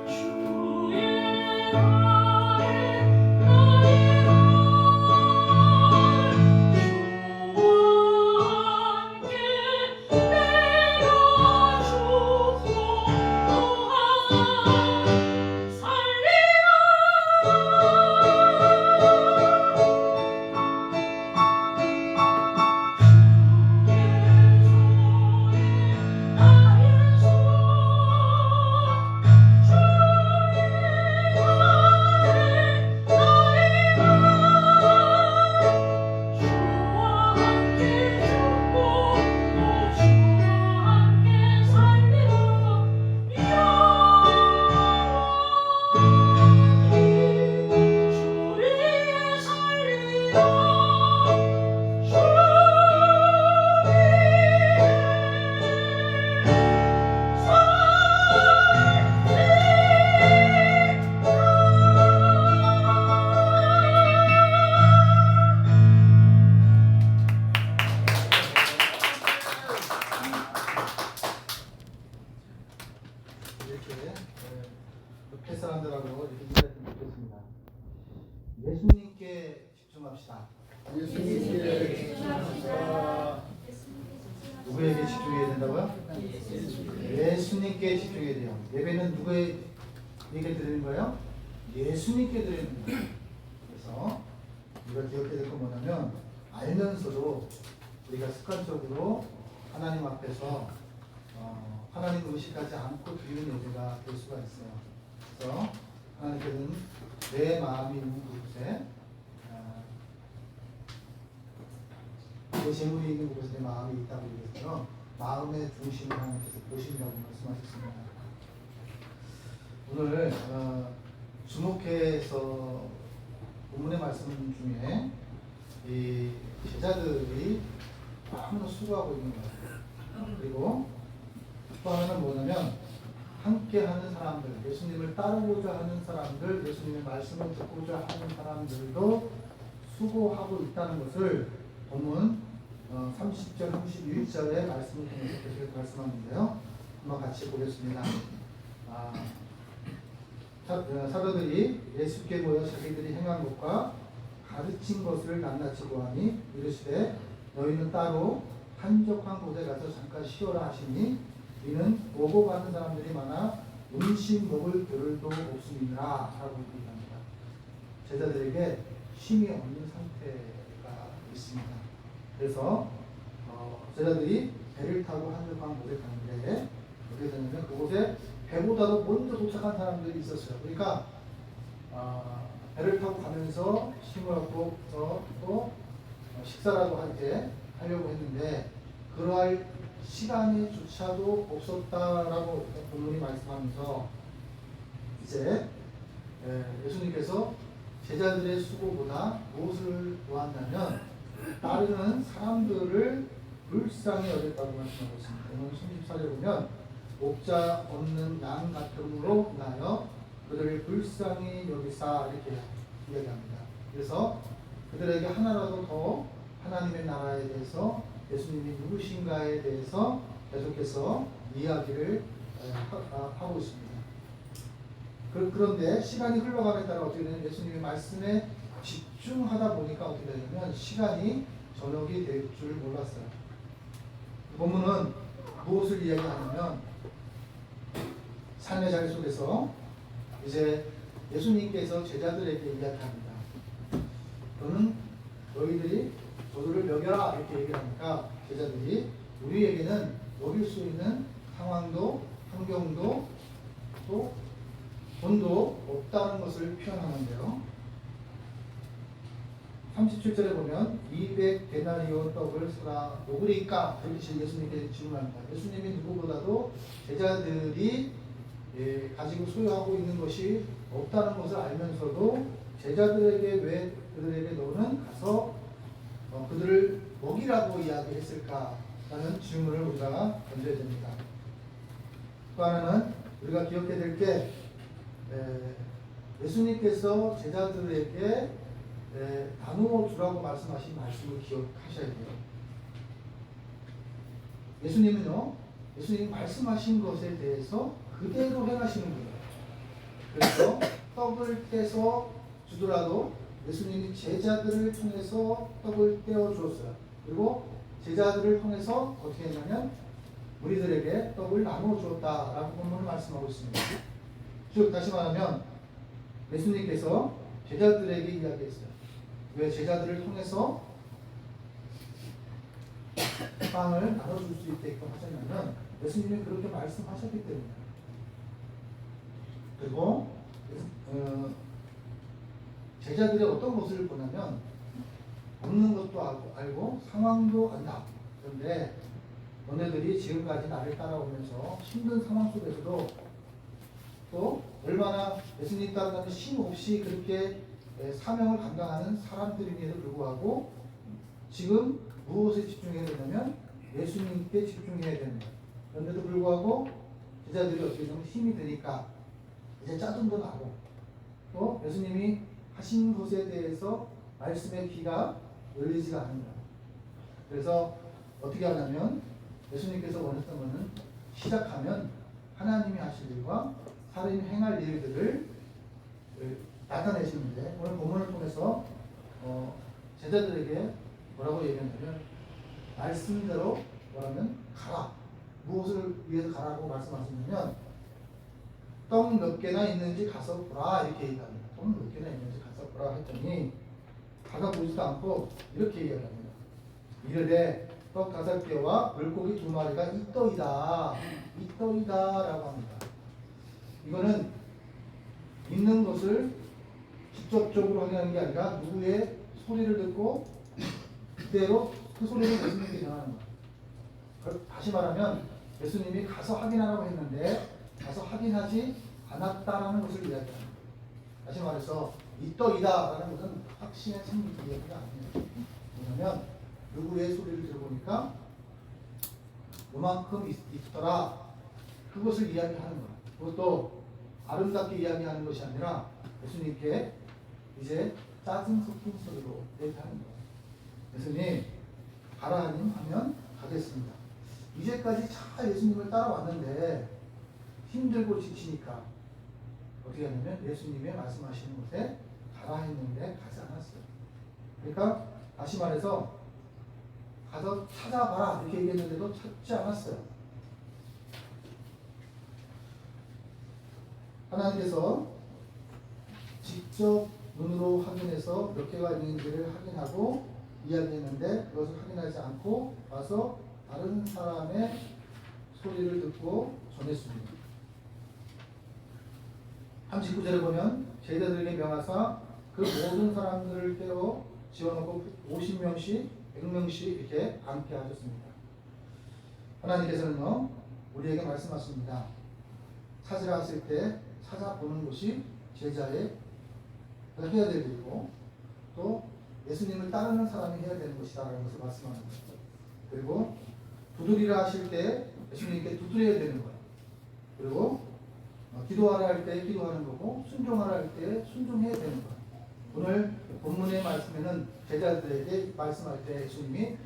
주의 말에 나의 말 주와 함께 내가 죽고 또한 살리라 이렇게 옆에 사람들하고 이렇게 인사했으면 좋겠습니다. 예수님께 집중합시다. 예수님께 누구에게 집중해야 된다고요? 예수님께 집중해야 돼요. 예배는 누구에게 드리는 거예요? 예수님께 드리는 거예요. 그래서 이걸 기억해야 될 건 뭐냐면 알면서도 우리가 습관적으로 하나님 앞에서 하나님 의식하지 않고 드리는 예배가 될 수가 있어요. 그래서 하나님께서는 내 마음이 있는 곳에 내 재물이 있는 곳에 내 마음이 있다고 얘기했죠. 마음의 중심을 하나님께서 보신다고 말씀하셨습니다. 오늘 주목해서 본문의 말씀 중에 이 제자들이 너무나 수고하고 있는 거예요. 그리고 또 하나는 뭐냐면 함께하는 사람들, 예수님을 따르고자 하는 사람들, 예수님의 말씀을 듣고자 하는 사람들도 수고하고 있다는 것을 본문 30절, 31절의 말씀을 통해서 계속 말씀하는데요. 한번 같이 보겠습니다. 사도들이 예수께 모여 자기들이 행한 것과 가르친 것을 낱낱이 보아니 이르시되 너희는 따로 한적한 곳에 가서 잠깐 쉬어라 하시니 이는 오고 가는 사람들이 많아 음식 먹을 겨를도 없음이니라 라고 얘기합니다. 제자들에게 쉼이 없는 상태가 있습니다. 그래서 제자들이 배를 타고 한적한 곳에 가는데 어떻게 되냐면 그곳에 배보다도 먼저 도착한 사람들이 있었어요. 그러니까 배를 타고 가면서 쉼을 얻고 또 식사라도 하려고 했는데 그러할 시간조차도 없었다라고 본문이 말씀하면서 이제 예수님께서 제자들의 수고보다 무엇을 보았냐면 따르는 사람들을 불쌍히 여겼다고 말씀하고 있습니다. 오늘 34절에 보면 목자 없는 양 같음으로 인하여 그들을 불쌍히 여기사 이렇게 이야기합니다. 그래서 그들에게 하나라도 더 하나님의 나라에 대해서 예수님이 누구신가에 대해서 계속해서 이야기를 하고 있습니다. 그런데 시간이 흘러감에 따라 어떻게 되냐면 예수님의 말씀에 집중하다 보니까 어떻게 되냐면 시간이 저녁이 될 줄 몰랐어요. 본문은 무엇을 이야기하냐면 삶의 자리 속에서 이제 예수님께서 제자들에게 이야기합니다. 너는 너희들이 저들을 먹여라 이렇게 얘기를 하니까 제자들이 우리에게는 먹일 수 있는 상황도 환경도 또 돈도 없다는 것을 표현하는데요. 37절에 보면 200데나리온 떡을 쏟아 먹으리까 이렇게 예수님께 질문합니다. 예수님이 누구보다도 제자들이 가지고 소유하고 있는 것이 없다는 것을 알면서도 제자들에게 왜 그들에게 너는 가서 그들을 먹이라고 이야기했을까라는 질문을 우리가 던져야 됩니다. 또 하나는 우리가 기억해야 될 게 예수님께서 제자들에게 나누어 주라고 말씀하신 말씀을 기억하셔야 돼요. 예수님은요, 예수님 말씀하신 것에 대해서 그대로 행하시는 거예요. 그래서 떡을 떼서 주더라도 예수님이 제자들을 통해서 떡을 떼어 주었어요. 그리고 제자들을 통해서 어떻게 했냐면 우리들에게 떡을 나누어 주었다라고 본문을 말씀하고 있습니다. 즉 다시 말하면 예수님께서 제자들에게 이야기했어요. 왜 제자들을 통해서 빵을 나눠줄 수 있게끔 하셨냐면 예수님이 그렇게 말씀하셨기 때문이에요. 그리고 제자들이 어떤 모습을 보냐면 없는 것도 알고 상황도 안다. 그런데 너네들이 지금까지 나를 따라오면서 힘든 상황 속에서도 또 얼마나 예수님 따라가면 쉼 없이 그렇게 사명을 감당하는 사람들임에도 불구하고 지금 무엇에 집중해야 되냐면 예수님께 집중해야 되는 거예요. 그런데도 불구하고 제자들이 어떻게 보면 힘이 드니까 이제 짜증도 나고 또 예수님이 하신 것에 대해서 말씀의 귀가 열리지가 않는 거예요. 그래서 어떻게 하냐면 예수님께서 원했던 것은 시작하면 하나님이 하실 일과 사람이 행할 일들을 나타내시는데 오늘 본문을 통해서 제자들에게 뭐라고 얘기하냐면 말씀대로 뭐라면 가라. 무엇을 위해서 가라고 말씀하시냐면 떡 몇 개나 있는지 가서 보라 이렇게 얘기합니다. 떡 몇 개나 있는지 가서 보라 했더니 가서 보지도 않고 이렇게 얘기합니다. 이르되 떡 5개와 물고기 2마리가 이 떡이다 라고 합니다. 이거는 믿는 것을 직접적으로 확인하는 게 아니라 누구의 소리를 듣고 그대로 그 소리를 예수님께 전하는 거예요. 다시 말하면 예수님이 가서 확인하라고 했는데 가서 확인하지 않았다라는 것을 이야기하는 거예요. 다시 말해서 이떠이다라는 것은 확신에 생긴 이야기가 아니에요. 왜냐하면 누구의 소리를 들어보니까 요만큼 있더라, 그것을 이야기하는 거예요. 그것도 아름답게 이야기하는 것이 아니라 예수님께 이제 짜증 섞인 소리로 얘기하는 거예요. 예수님 가라 하면 가겠습니다. 이제까지 잘 예수님을 따라왔는데 힘들고 지치니까 어떻게 하냐면 예수님의 말씀하시는 곳에 가라 했는데 가지 않았어요. 그러니까 다시 말해서 가서 찾아봐라 이렇게 얘기했는데도 찾지 않았어요. 하나님께서 직접 눈으로 확인해서 몇 개가 있는지를 확인하고 이야기했는데 그것을 확인하지 않고 와서 다른 사람의 소리를 듣고 전했습니다. 39절에 보면 제자들에게 명하사 그 모든 사람들을 깨워 지어놓고 50명씩 100명씩 이렇게 앉게 하셨습니다. 하나님께서는요 우리에게 말씀하십니다. 찾으라 하실 때 찾아보는 것이 제자의 해야 될 일이고 또 예수님을 따르는 사람이 해야 되는 것이다라는 것을 말씀하는 거예요. 그리고 두드리라 하실 때 예수님께 두드려야 되는 거예요. 그리고 기도하라 할 때 기도하는 거고 순종하라 할 때 순종해야 되는 거예요. 오늘 본문의 말씀에는 제자들에게 말씀할 때 예수님이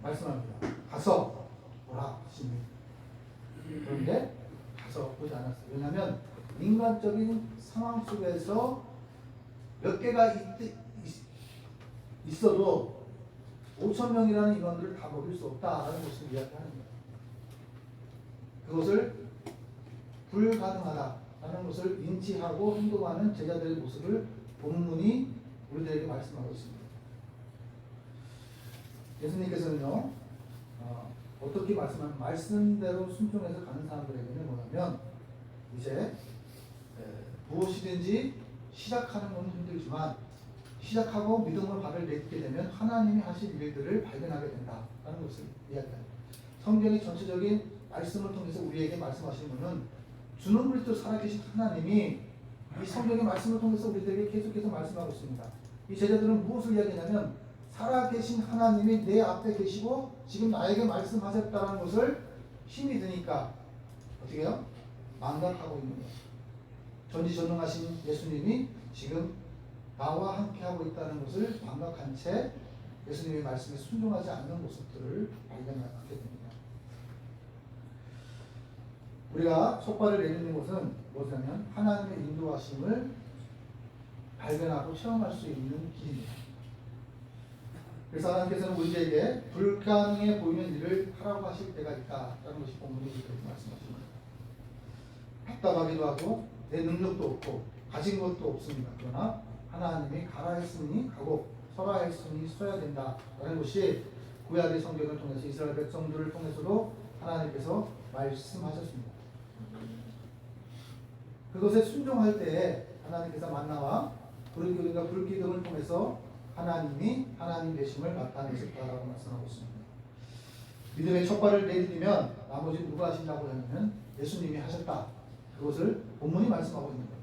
말씀합니다. 가서 보라 하십니다. 그런데 가서 보지 않았어요. 왜냐하면 인간적인 상황 속에서 몇 개가 있어도 5,000명이라는 인원들을 다 먹일 수 없다라는 것을 이야기하는 거예요. 그것을 불가능하다라는 것을 인지하고 행동하는 제자들의 모습을 본문이 우리들에게 말씀하고 있습니다. 예수님께서는요 어떻게 말씀하면 말씀대로 순종해서 가는 사람들에게는 뭐냐면 이제 무엇이든지 시작하는 건 힘들지만 시작하고 믿음으로 발을 내딛게 되면 하나님이 하실 일들을 발견하게 된다라는 것을 이야기합니다. 성경의 전체적인 말씀을 통해서 우리에게 말씀하시는 것은 주는 그리스도 살아계신 하나님이 이 성경의 말씀을 통해서 우리들에게 계속해서 말씀하고 있습니다. 이 제자들은 무엇을 이야기하냐면 살아계신 하나님이 내 앞에 계시고 지금 나에게 말씀하셨다는 것을 힘이 드니까 어떻게 해요? 망각하고 있는 거예요. 전지전능하신 예수님이 지금 나와 함께 하고 있다는 것을 망각한 채 예수님의 말씀에 순종하지 않는 모습들을 발견하게 됩니다. 우리가 솥발을 내리는 것은 뭐냐면 하나님의 인도하심을 발견하고 체험할 수 있는 길입니다. 그래서 하나님께서는 우리에게 불가능해 보이는 일을 하라고 하실 때가 있다라는 것이 본문이 이렇게 말씀하십니다. 답답하기도 하고 내 능력도 없고 가진 것도 없습니다. 그러나 하나님이 가라 했으니 가고 서라 했으니 서야 된다라는 것이 구약의 성경을 통해서 이스라엘 백성들을 통해서도 하나님께서 말씀하셨습니다. 그것에 순종할 때에 하나님께서 만나와 불기둥을 통해서 하나님이 하나님 되심을 나타내셨다라고 말씀하고 있습니다. 믿음의 첫발을 내딛으면 나머지 누가 하신다고 하면 예수님이 하셨다. 그것을 본문이 말씀하고 있는 거예요.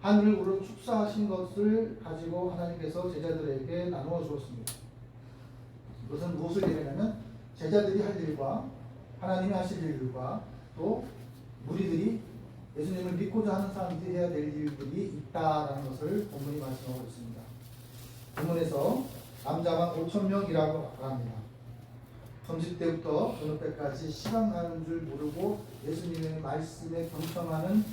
하늘을 우러 축사하신 것을 가지고 하나님께서 제자들에게 나누어 주었습니다. 그것은 무엇을 얘기하냐면 제자들이 할 일과 하나님이 하실 일과 또 무리들이 예수님을 믿고자 하는 사람들이 해야 될 일들이 있다라는 것을 본문이 말씀하고 있습니다. 본문에서 남자만 5,000명이라고 말합니다. 점심 때부터 저녁 때까지 시간 가는 줄 모르고 예수님의 말씀에 경청하는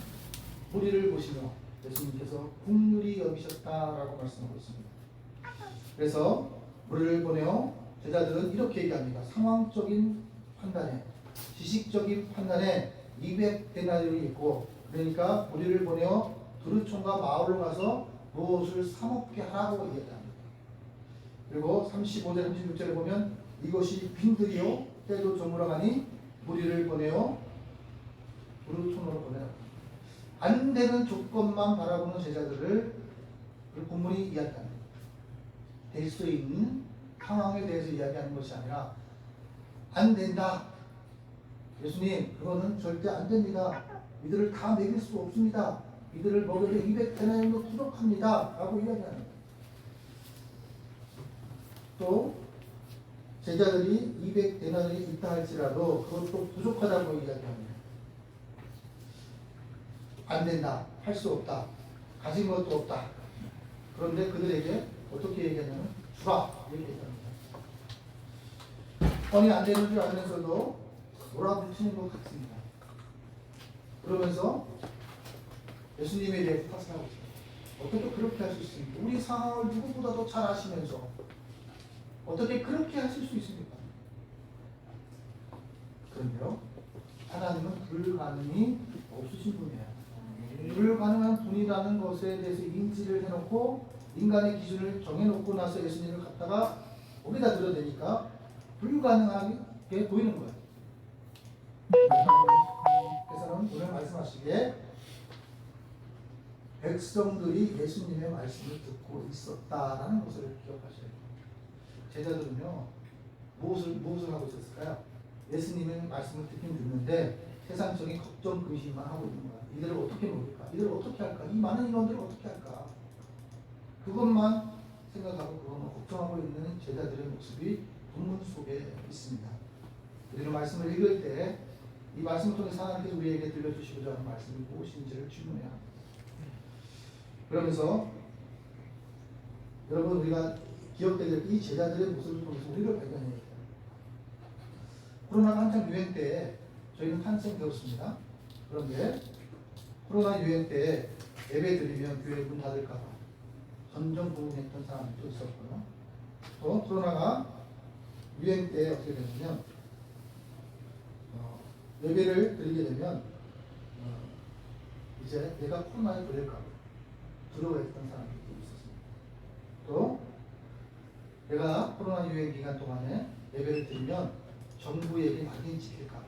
무리를 보시며 예수님께서 긍휼히 여기셨다라고 말씀하고 있습니다. 그래서 무리를 보내어 제자들은 이렇게 얘기합니다. 상황적인 판단에, 지식적인 판단에 200데나리온이 있고, 그러니까 무리를 보내어 두루촌과 마을로 가서 무엇을 사먹게 하라고 얘기합니다. 그리고 35절 36절에 보면 이것이 빈들이요 때도 저물어가니 무리를 보내어 두루촌으로 보내라. 안 되는 조건만 바라보는 제자들을 본문이 이야기합니다. 될 수 있는 상황에 대해서 이야기하는 것이 아니라 안 된다. 예수님 그거는 절대 안 됩니다. 이들을 다 먹일 수 없습니다. 이들을 먹여도 200데나리온도 부족합니다. 라고 이야기하는 거예요. 또 제자들이 200데나리온이 있다 할지라도 그것도 부족하다고 이야기합니다. 안 된다. 할 수 없다. 가진 것도 없다. 그런데 그들에게 어떻게 얘기하냐면 주라. 이렇게 얘기합니다. 뻔히 안 되는 줄 알면서도 몰아붙이는 것 같습니다. 그러면서 예수님에 대해 탓을 하고 있습니다. 어떻게 그렇게 할 수 있습니까? 우리 상황을 누구보다도 잘 아시면서 어떻게 그렇게 하실 수 있습니까? 그런데요, 하나님은 불가능이 없으신 분이에요. 불가능한 분이라는 것에 대해서 인지를 해놓고 인간의 기준을 정해놓고 나서 예수님을 갖다가 거기다 들어대니까 불가능하게 보이는 거예요. 그래서는 오늘 말씀하시기에 백성들이 예수님의 말씀을 듣고 있었다라는 것을 기억하셔야 돼요. 제자들은요 무엇을 하고 있었을까요? 예수님의 말씀을 듣긴 듣는데 세상적인 걱정 근심만 하고 있는 거야. 이들을 어떻게 먹일까? 이들을 어떻게 할까? 이 많은 인원들을 어떻게 할까? 그것만 생각하고 그것만 걱정하고 있는 제자들의 모습이 본문 속에 있습니다. 우리는 말씀을 읽을 때 이 말씀을 통해서 하나님께서 우리에게 들려주시고자 하는 말씀이 무엇인지를 질문해야 합니다. 그러면서 여러분 우리가 기억되게 될 이 제자들의 모습을 통해서 우리를 발견해야 돼요. 코로나가 한창 유행 때에 저희는 탄생되었습니다. 그런데 코로나 유행 때 예배 드리면 교회 문 닫을까봐 전전부문했던 사람도 있었고요. 또 코로나가 유행 때 어떻게 되냐면 예배를 드리게 되면 이제 내가 코로나에 걸릴까봐 두려워했던 사람들도 있었습니다. 또 내가 코로나 유행 기간 동안에 예배를 드리면 정부에게 낙인 찍힐까봐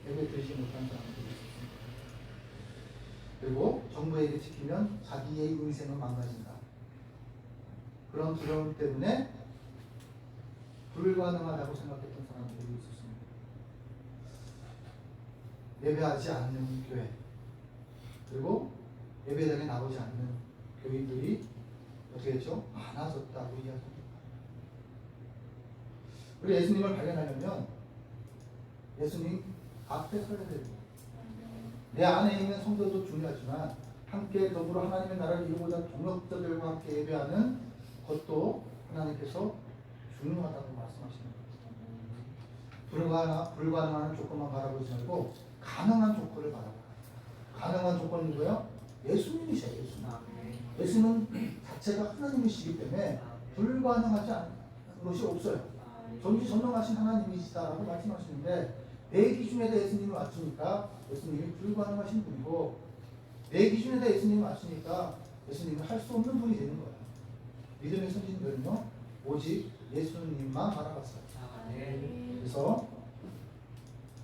예배 드리지 못한 사람들도 있었습니다. 그리고 정부에게 찍히면 자기의 인생은 망가진다. 그런 두려움 때문에 불가능하다고 생각했던 사람들이 있었습니다. 예배하지 않는 교회, 그리고 예배당에 나오지 않는 교인들이 어떻게 했죠? 많아졌다고 이야기합니다. 우리 예수님을 발견하려면 예수님 앞에 서야 됩니다. 내 안에 있는 성도도 중요하지만 함께 더불어 하나님의 나라를 이루고자 동역자들과 함께 예배하는 것도 하나님께서 중요하다고 말씀하시는 거예요. 불가능한 조건만 바라보지 말고 가능한 조건을 바라봐요. 가능한 조건은 누구예요? 예수님이세요. 예수님. 예수님은 자체가 하나님이시기 때문에 불가능하지 않은 것이 없어요. 전지전능하신 하나님이시다라고 말씀하시는데 내 기준에다 예수님을 맞추니까 예수님이 불가능하신 분이고 내 기준에다 예수님을 맞추니까 예수님이 할 수 없는 분이 되는 거예요. 믿음의 선진들은요 오직 예수님만 바라봤어요. 그래서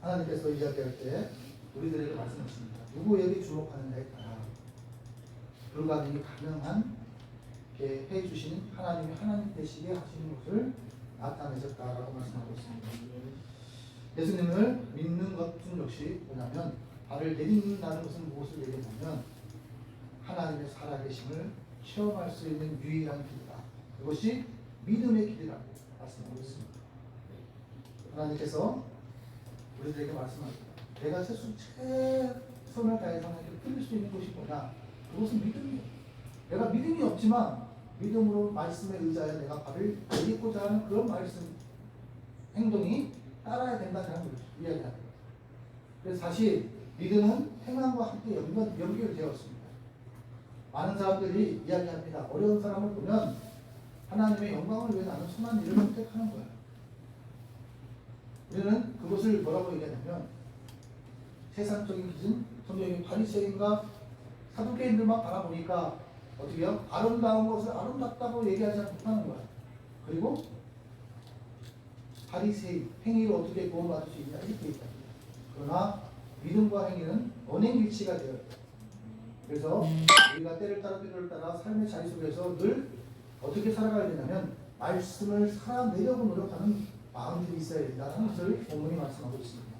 하나님께서 이야기할 때 우리들에게 말씀하십니다. 누구에게 주목하느냐에 따라 불가능이 가능한 게 해주시는 하나님이 하나님 되시게 하시는 것을 나타내셨다라고 말씀하고 있습니다. 예수님을 믿는 것은 역시 뭐냐면 발을 내딛는다는 것은 무엇을 얘기하냐면 하나님의 살아계심을 체험할 수 있는 유일한 길이다. 그것이 믿음의 길이라고 말씀하고 있습니다. 하나님께서 우리들에게 말씀합니다. 내가 최선을 다해서 하나님께 드릴 수 있는 것이 뭐냐? 그것은 믿음이에요. 내가 믿음이 없지만 믿음으로 말씀에 의지하여 내가 발을 내딛고자 하는 그런 말씀, 행동이 따라야 된다는 것을 이야기합니다. 그래서 사실 믿음은 행함과 함께 연결되었습니다. 많은 사람들이 이야기합니다. 어려운 사람을 보면 하나님의 영광을 위해 나는 선한 일을 선택하는 거예요. 우리는 그것을 뭐라고 얘기하냐면 세상적인 기준, 성경의 바리새인과 사두개인들만 바라보니까 어떻게 해요? 아름다운 것을 아름답다고 얘기하지 못하는 거예요. 그리고 바리새인 행위를 어떻게 구원받을 수 있냐 이렇게 얘기합니다. 그러나 믿음과 행위는 언행일치가 되어요. 그래서 우리가 때를 따라 때를 따라 삶의 자리 속에서 늘 어떻게 살아가야 되냐면 말씀을 살아내려고 노력하는 마음들이 있어야 된다는 것을 본문이 말씀하고 있습니다.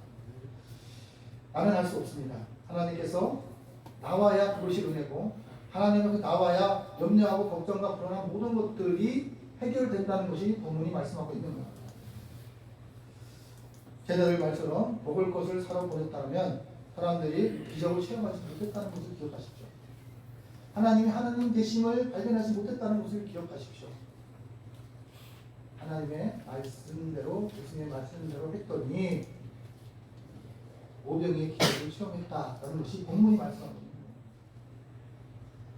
나는 할 수 없습니다. 하나님께서 나와야 그것이 은혜고 하나님은 나와야 염려하고 걱정과 불안한 모든 것들이 해결된다는 것이 본문이 말씀하고 있는 겁니다. 제자들 말처럼 먹을 것을 사러 보냈다면 사람들이 기적을 체험하지 못했다는 것을 기억하십시오. 하나님이 하나님 계심을 발견하지 못했다는 것을 기억하십시오. 하나님의 말씀대로 예수님의 말씀대로 했더니 오병이의 기적을 체험했다라는 것이 본문이 말씀하고 있습니다.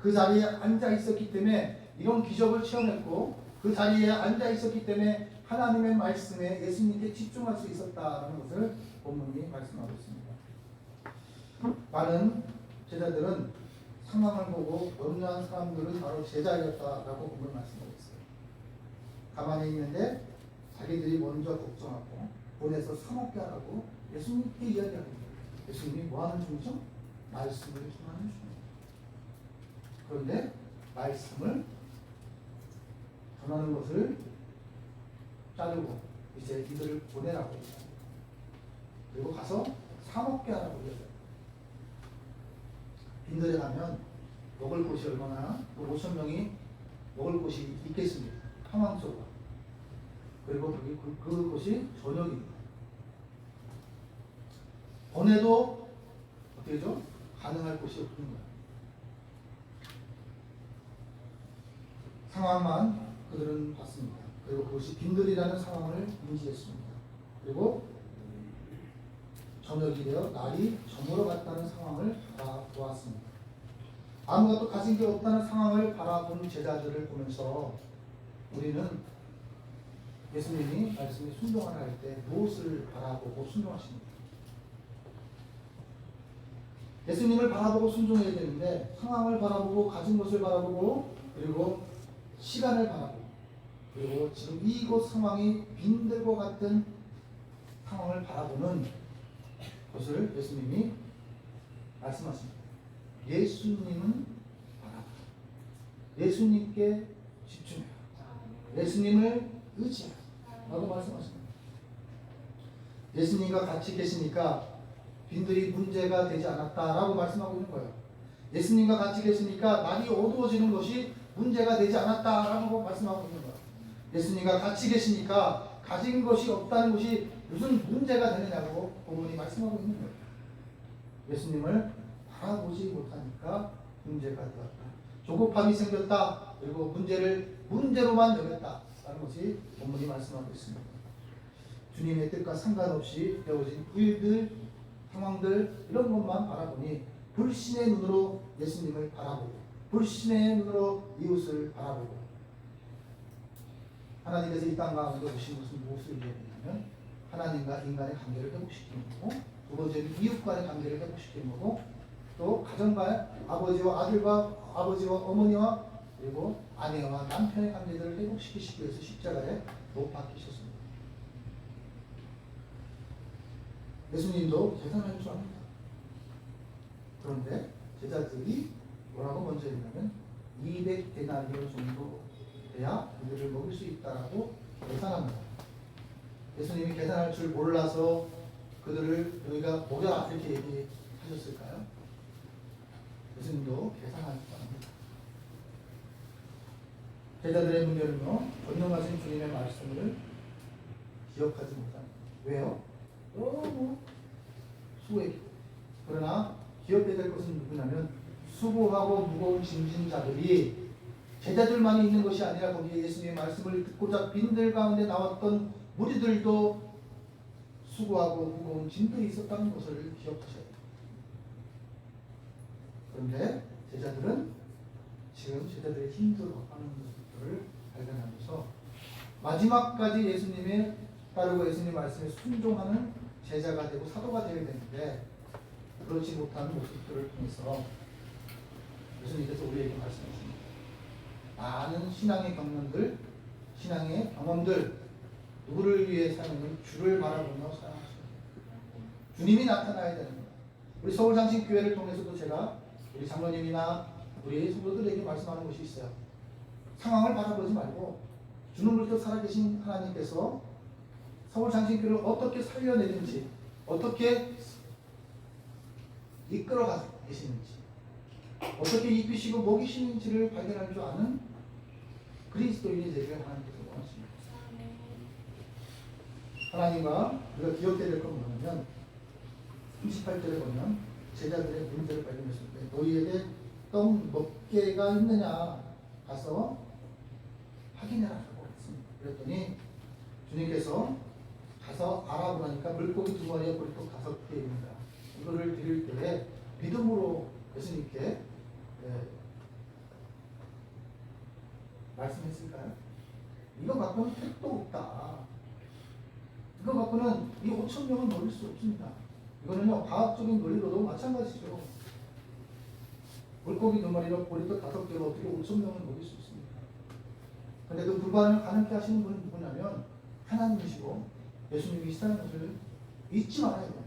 그 자리에 앉아 있었기 때문에 이런 기적을 체험했고 그 자리에 앉아 있었기 때문에 하나님의 말씀에 예수님께 집중할 수 있었다는 것을 본문이 말씀하고 있습니다. 많은 제자들은 상황을 보고 염려한 사람들은 바로 제자였다라고 본문 말씀하고 있어요. 가만히 있는데 자기들이 먼저 걱정하고 보내서 사먹게 하라고 예수님께 이야기합니다. 예수님이 뭐 하는 중이죠? 말씀을 전하는 중입니다. 그런데 말씀을 전하는 것을 자르고 이제 이들을 보내라고 합니다. 그리고 가서 사먹게 하라고 이야기합니다. 빈들에 가면 먹을 곳이 얼마나 5,000명이 먹을 곳이 있겠습니까? 항왕소가. 그리고 거기 그곳이 저녁입니다. 보내도 어떻게 죠? 가능할 곳이 없는 거예요. 상황만 그들은 봤습니다. 그리고 그것이 빈들이라는 상황을 인지했습니다. 그리고 저녁이 되어 날이 저물어 갔다는 상황을 바라보았습니다. 아무것도 가진 게 없다는 상황을 바라본 제자들을 보면서 우리는 예수님이 말씀에 순종하라 할 때 무엇을 바라보고 순종하십니까? 예수님을 바라보고 순종해야 되는데 상황을 바라보고 가진 것을 바라보고 그리고 시간을 바라보고 그리고 지금 이곳 상황이 빈들과 같은 상황을 바라보는 것을 예수님이 말씀하십니다. 예수님은 바라보라. 예수님께 집중해라. 예수님을 의지해라. 라고 말씀하십니다. 예수님과 같이 계시니까 빈들이 문제가 되지 않았다라고 말씀하고 있는 거예요. 예수님과 같이 계시니까 날이 어두워지는 것이 문제가 되지 않았다라고 말씀하고 있는 거예요. 예수님과 같이 계시니까 가진 것이 없다는 것이 무슨 문제가 되느냐고 본문이 말씀하고 있는 거예요. 예수님을 바라보지 못하니까 문제가 되었다. 조급함이 생겼다. 그리고 문제를 문제로만 여겼다라는 것이 본문이 말씀하고 있습니다. 주님의 뜻과 상관없이 되어진 일들, 상황들 이런 것만 바라보니 불신의 눈으로 예수님을 바라보고 불신의 눈으로 이웃을 바라보고 하나님께서 이 땅 가운데 오신 것은 무엇을 얘기하냐면 하나님과 인간의 관계를 회복시키는 거고 두 번째는 이웃 간의 관계를 회복시키는 거고 또 가정과 아버지와 아들과 아버지와 어머니와 그리고 아내와 남편의 관계들을 회복시키시기 위해서 십자가에 못 박히셨습니다. 예수님도 계산할 줄 압니다. 그런데 제자들이 뭐라고 먼저 했냐면 200데나리온 정도 돼야 그들을 먹일 수 있다라고 계산합니다. 예수님이 계산할 줄 몰라서 그들을 여기가 먹여라 이렇게 얘기하셨을까요? 예수님도 계산할 줄 압니다. 제자들의 문제는요, 전능하신 주님의 말씀을 기억하지 못합니다. 왜요? 너무 수고했고 그러나 기억해야 될 것은 누구냐면 수고하고 무거운 짐진 자들이 제자들만이 있는 것이 아니라 거기에 예수님의 말씀을 듣고자 빈들 가운데 나왔던 무리들도 수고하고 무거운 짐들이 있었다는 것을 기억하셔야 돼요. 그런데 제자들은 지금 제자들의 힘들어하는 모습들을 발견하면서 마지막까지 예수님의 따르고 예수님 말씀에 순종하는 제자가 되고 사도가 되어야 되는데 그렇지 못한 모습들을 통해서 예수님께서 우리에게 말씀하십니다. 많은 신앙의 경험들, 신앙의 경험들 누구를 위해 사느냐면 주를 바라보며 살아가셔야 됩니다. 주님이 나타나야 되는 거예요. 우리 서울장신교회를 통해서도 제가 우리 장로님이나 우리 성도들에게 말씀하는 것이 있어요. 상황을 바라보지 말고 주는 물도 살아계신 하나님께서 서울장신교를 어떻게 살려내는지, 어떻게 이끌어가 계시는지, 어떻게 입히시고 먹이시는지를 발견할 줄 아는 그리스도인이 되기를 하나님께서 원하십니다. 하나님과 우리가 기억해야 될 건 뭐냐면 38절에 보면 제자들의 문제를 발견했을 때 너희에게 떡 몇 개가 있느냐 가서 확인해라라고 했습니다. 그랬더니 주님께서 가서 알아보니까 물고기 2마리에 보리떡 5개입니다. 이거를 드릴 때에 믿음으로 예수님께 말씀했을까요? 이거 갖고는 택도 없다. 이거 갖고는 이 5,000명은 먹일 수 없습니다. 이거는요 과학적인 논리로도 마찬가지죠. 물고기 2마리로 보리떡 5개로 어떻게 5,000명을 먹일 수 있습니까? 그런데 그 불가능을 가능케 하시는 분은 누구냐면 하나님이시고 예수님이시다는 것을 잊지 말아야 됩니다.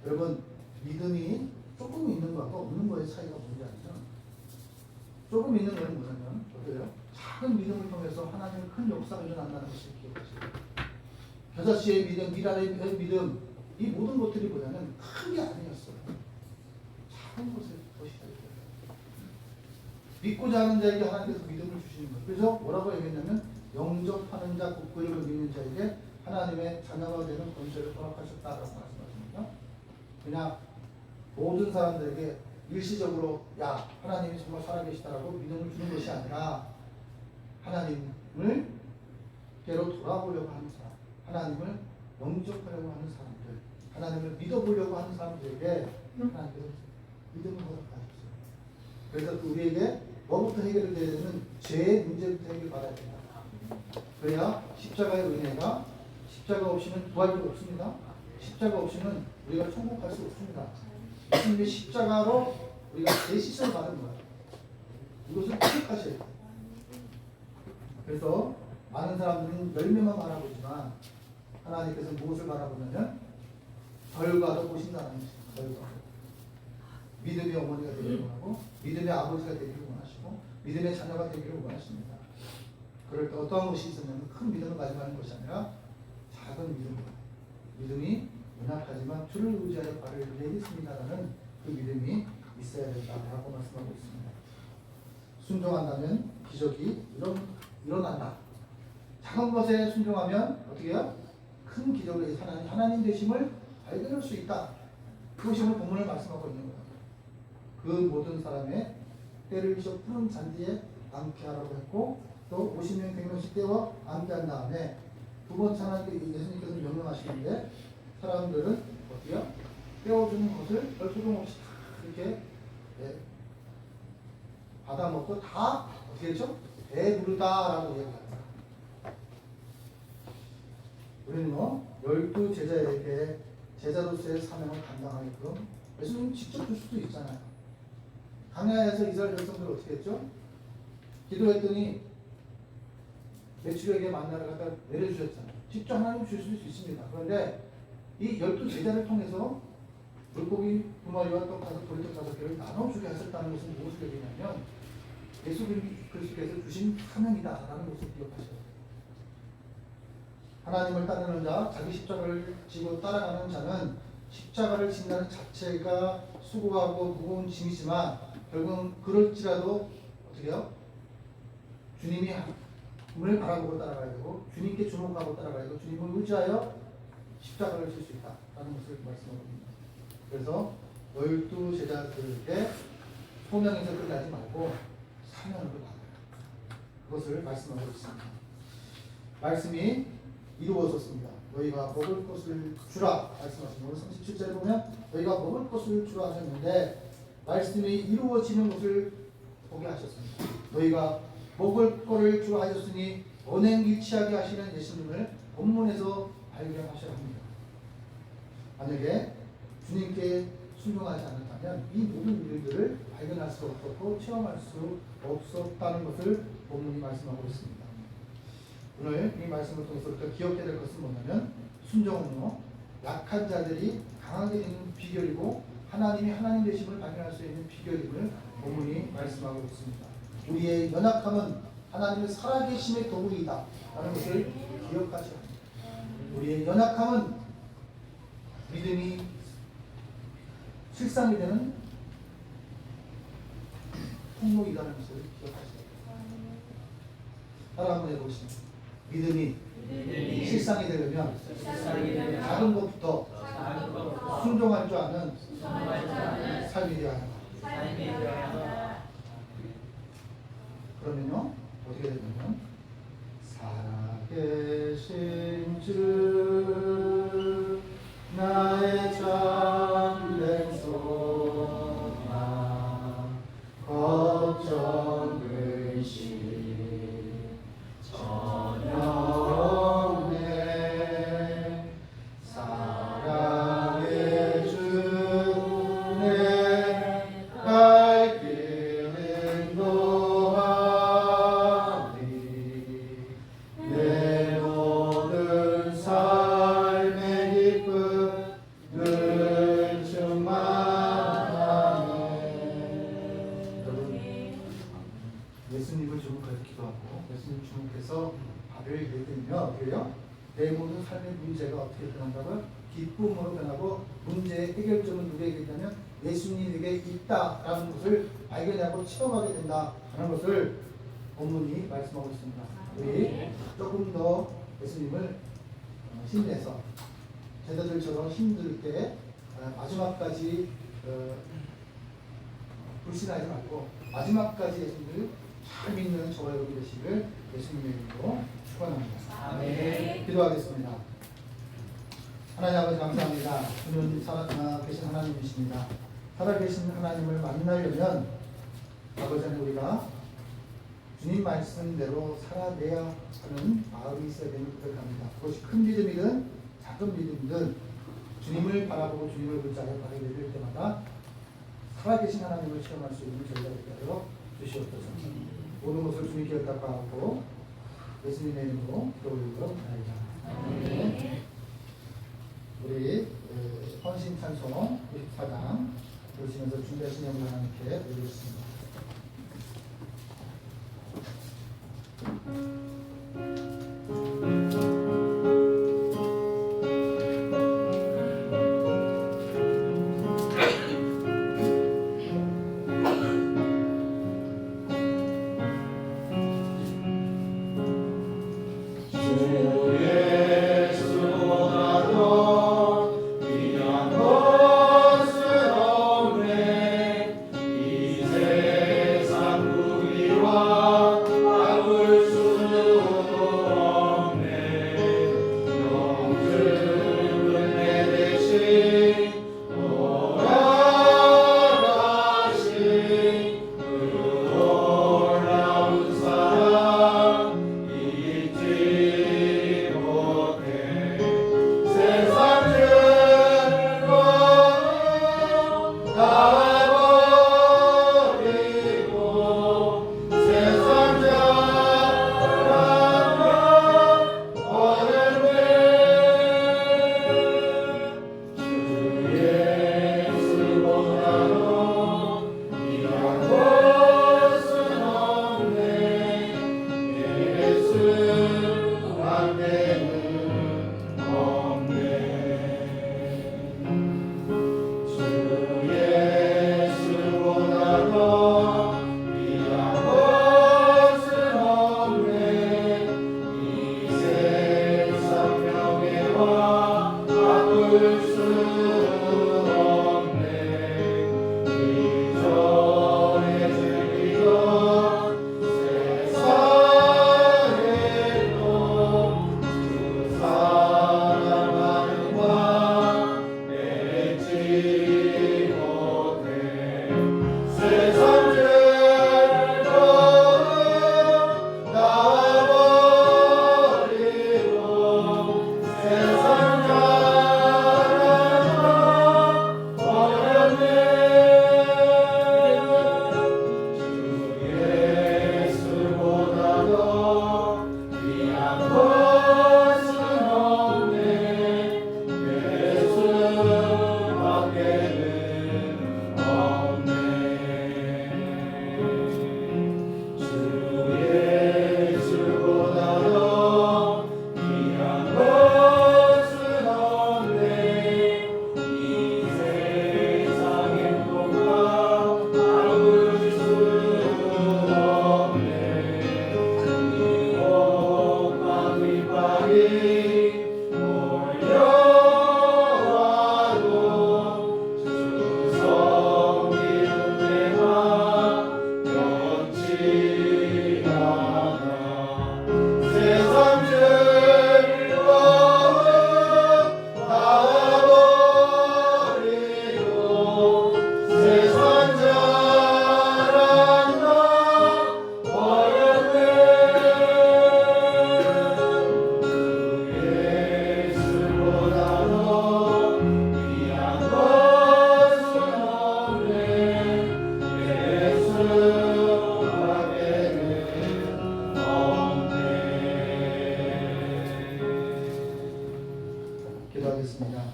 여러분, 믿음이 조금 있는 것과 없는 것의 차이가 뭔지 아시죠? 조금 있는 것은 뭐냐면 어때요? 작은 믿음을 통해서 하나님의 큰 역사가 일어난다는 것을 기억하시고 6시의 믿음, 미랄의 믿음, 이 모든 것들이 뭐냐면 큰 게 아니었어요. 작은 것을 보시다는 거예요. 믿고자 하는 자에게 하나님께서 믿음을 주시는 거예요. 그래서 뭐라고 얘기했냐면 영접하는 자, 곧 이름을 믿는 자에게 하나님의 자녀가 되는 권세를 허락하셨다라고 말씀하십니다. 그냥 모든 사람들에게 일시적으로 야 하나님이 정말 살아계시다라고 믿음을 주는 것이 아니라 하나님을 깨로 돌아보려고 하는 사람, 하나님을 영접하려고 하는 사람들, 하나님을 믿어보려고 하는 사람들에게 하나님께서 믿음을 허락하셨어요. 그래서 또 우리에게 뭐부터 해결이 되야 되면 죄의 문제부터 해결받아야 된다. 그래야 십자가의 은혜가, 십자가 없이는 부활도 없습니다. 십자가 없이는 우리가 천국 갈 수 없습니다. 예수님의 십자가로 우리가 대시선을 받은 거예요. 이것을 기억하셔야 돼요. 그래서 많은 사람들은 열매만 바라보지만 하나님께서 무엇을 바라보냐면 결과도 보신다는 것입니다. 결과. 믿음의 어머니가 되기를 원하고 믿음의 아버지가 되기를 원하시고 믿음의 자녀가 되기를 원하십니다. 그럴 때 어떠한 것이 있었냐면 큰 믿음을 가지고 하는 것이 아니라 작은 믿음이 연약하지만 주를 의지하여 발을 내딛습니다라는 그 믿음이 있어야 된다라고 말씀하고 있습니다. 순종한다면 기적이 일어난다. 작은 것에 순종하면 어떻게 해요? 큰 기적을 하나님 되심을 발견할 수 있다. 그것이 오늘 본문을 말씀하고 있는 거예요. 그 모든 사람의 때를 비춰 푸른 잔디에 앉게 하라고 했고 또 50명 100명씩 떼어 앉게 한 다음에 두 번째 하나님께 예수님께서 명령하시는데 사람들은 어때요? 떼어주는 것을 별소용 없이 이렇게 받아먹고 다 어떻게 했죠? 배부르다라고 얘기합니다. 우리는 12 제자에게 제자로서의 사명을 감당하게끔 예수님 직접 줄 수도 있잖아요. 광야에서 이스라엘 백성들을 어떻게 했죠? 기도했더니 메추리에게 만나를 갖다 내려주셨잖아요. 직접 하나님 줄 수 있습니다. 그런데 이 12 제자를 통해서 물고기 2마리와 떡 5, 보리떡 5개를 나눠주게 하셨다는 것은 무엇을 얘기냐면 예수 그리스도께서 주신 사명이다라는 것을 기억하셔야 돼요. 하나님을 따르는 자, 자기 십자가를 지고 따라가는 자는 십자가를 진다는 자체가 수고하고 무거운 짐이지만 결국은 그럴지라도 어떻게 해요? 주님이 을 바라보고 따라가야 되고 주님께 주목하고 따라가야 되고 주님을 의지하여 십자가를 질 수 있다라는 것을 말씀하고 있습니다. 그래서 12 제자들에게 소명에서 끝나지 말고 사명을 받아요. 그것을 말씀하고 있습니다. 말씀이 이루어졌습니다. 너희가 먹을 것을 주라 말씀하십니다. 오늘 37절에 보면 너희가 먹을 것을 주라 하셨는데 말씀이 이루어지는 것을 보게 하셨습니다. 너희가 먹을 것을 주라 하셨으니 언행일치하게 하시는 예수님을 본문에서 발견하셔야 합니다. 만약에 주님께 순종하지 않았다면 이 모든 일들을 발견할 수 없었고 체험할 수 없었다는 것을 본문이 말씀하고 있습니다. 오늘 이 말씀을 통해서 우리가 기억해야 될 것은 뭐냐면 순종은요 약한 자들이 강하게 되는 비결이고 하나님이 하나님 되심을 발견할 수 있는 비결임을 본문이 말씀하고 있습니다. 우리의 연약함은 하나님의 살아계심의 도구이다 라는 것을 기억하지 합니다. 우리의 연약함은 믿음이 실상이 되는 통로이다는 것을 기억하시기 바랍니다. 따라 한번 해보시죠. 믿음이 실상이 되려면 작은 것부터 순종할 줄 아는 삶이 되어야 한다. 그러면요 어떻게 되냐면 살아계신 주 나의 잠든 소망 걱정 근심 전혀 없네 사랑의 주네 갈 길은 노하리 내 모든 삶의 기쁨 늘 충만하네. 여러분 예수님을 주목해서 기도하고 예수님 주목해서 밥을 예들면 어떻게 해요? 내 모든 삶의 문제가 어떻게 변한다고요? 기쁨으로 변하고 문제의 해결점은 누구에게 있다면 예수님에게 있다라는 것을 발견하고 체험하게 된다라는 것을 본문이 말씀하고 있습니다. 우리 조금 더 예수님을 힘내서 제자들처럼 힘들 때 마지막까지 불신하지 말고 마지막까지 예수님을 잘 믿는 저와 여러분 되시길 예수님의 이름으로 축원합니다. 아멘. 기도하겠습니다. 하나님 아버지 감사합니다. 주는 살아계신 하나님이십니다. 살아계신 하나님을 만나려면 아버지 하나님 우리가 주님 말씀대로 살아내야 하는 마음이 있어야 되는 고백합니다. 그것이 큰 믿음이든 작은 믿음이든 주님을 바라보고 주님을 붙잡아 발을 내릴 때마다 살아계신 하나님을 체험할 수 있는 저희가 되게 하여 주시옵소서. 모든 것을 주님께 의탁하고 예수님의 이름으로 기도드리고 나이다. 우리 헌신 찬송 24장 보시면서 준비하신 영광 하나님께 드리겠습니다.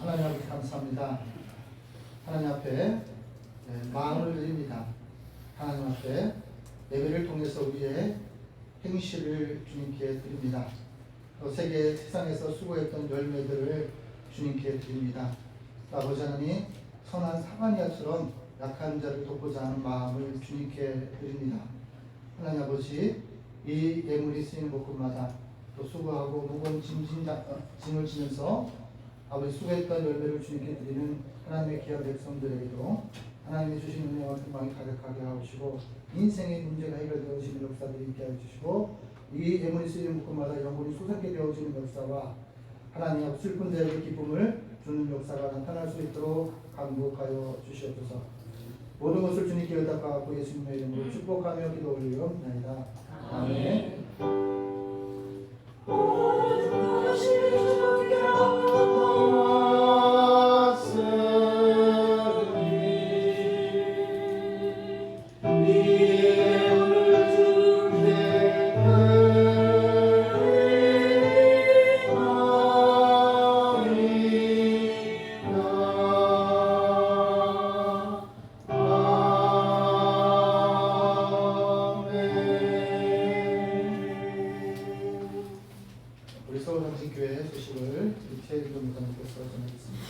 하나님 아버지 감사합니다. 하나님 앞에 마음을 드립니다. 하나님 앞에 예배를 통해서 우리의 행실을 주님께 드립니다. 또 세상에서 수고했던 열매들을 주님께 드립니다. 아버지 하나님, 선한 사마리아처럼 약한 자를 돕고자 하는 마음을 주님께 드립니다. 하나님 아버지, 이 예물이 쓰이는 곳곳마다 또 수고하고 무거운 짐을 지면서 아버지 수고했던 열매를 주님께 드리는 하나님의 귀한 백성들에게도 하나님이 주신 은혜와 평강이 가득하게 하시고 인생의 문제가 해결되어지는 역사들이 있게 해주시고 이 예물이 쓰이는 곳마다 영혼이 솟게 되어지는 역사와 하나님 앞 슬픈 자에게 기쁨을 주는 역사가 나타날 수 있도록 감독하여 주시옵소서. 모든 것을 주님께 의탁하고 예수님의 이름으로 축복하며 기도 올리옵나이다. 아멘. 우리 서울장신교회 소식을 최일교 목사님께서 전하겠습니다.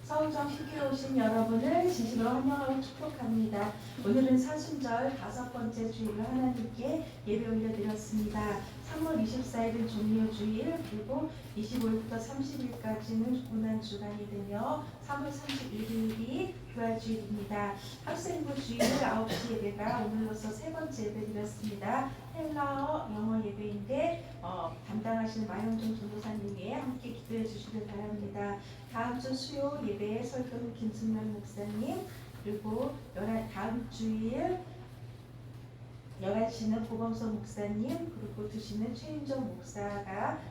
서울정신교회 오신 여러분을 진심으로 환영하고 축복합니다. 오늘은 사순절 5번째 주일을 하나님께 예배 올려드렸습니다. 3월 24일은 종료 주일, 그리고 25일부터 30일까지는 고난주간이 되며 3월 31일이 부활주일입니다. 학생부 주일 9시 예배가 오늘로서 3번째 예배 드렸습니다. 헬라어, 영어 예배인데 담당하시는 마영종 전도사님이 함께 기도해 주시길 바랍니다. 다음 주 수요 예배에 설교는 김승만 목사님, 그리고 다음 주일 11시는 보범서 목사님, 그리고 2시는 최인정 목사가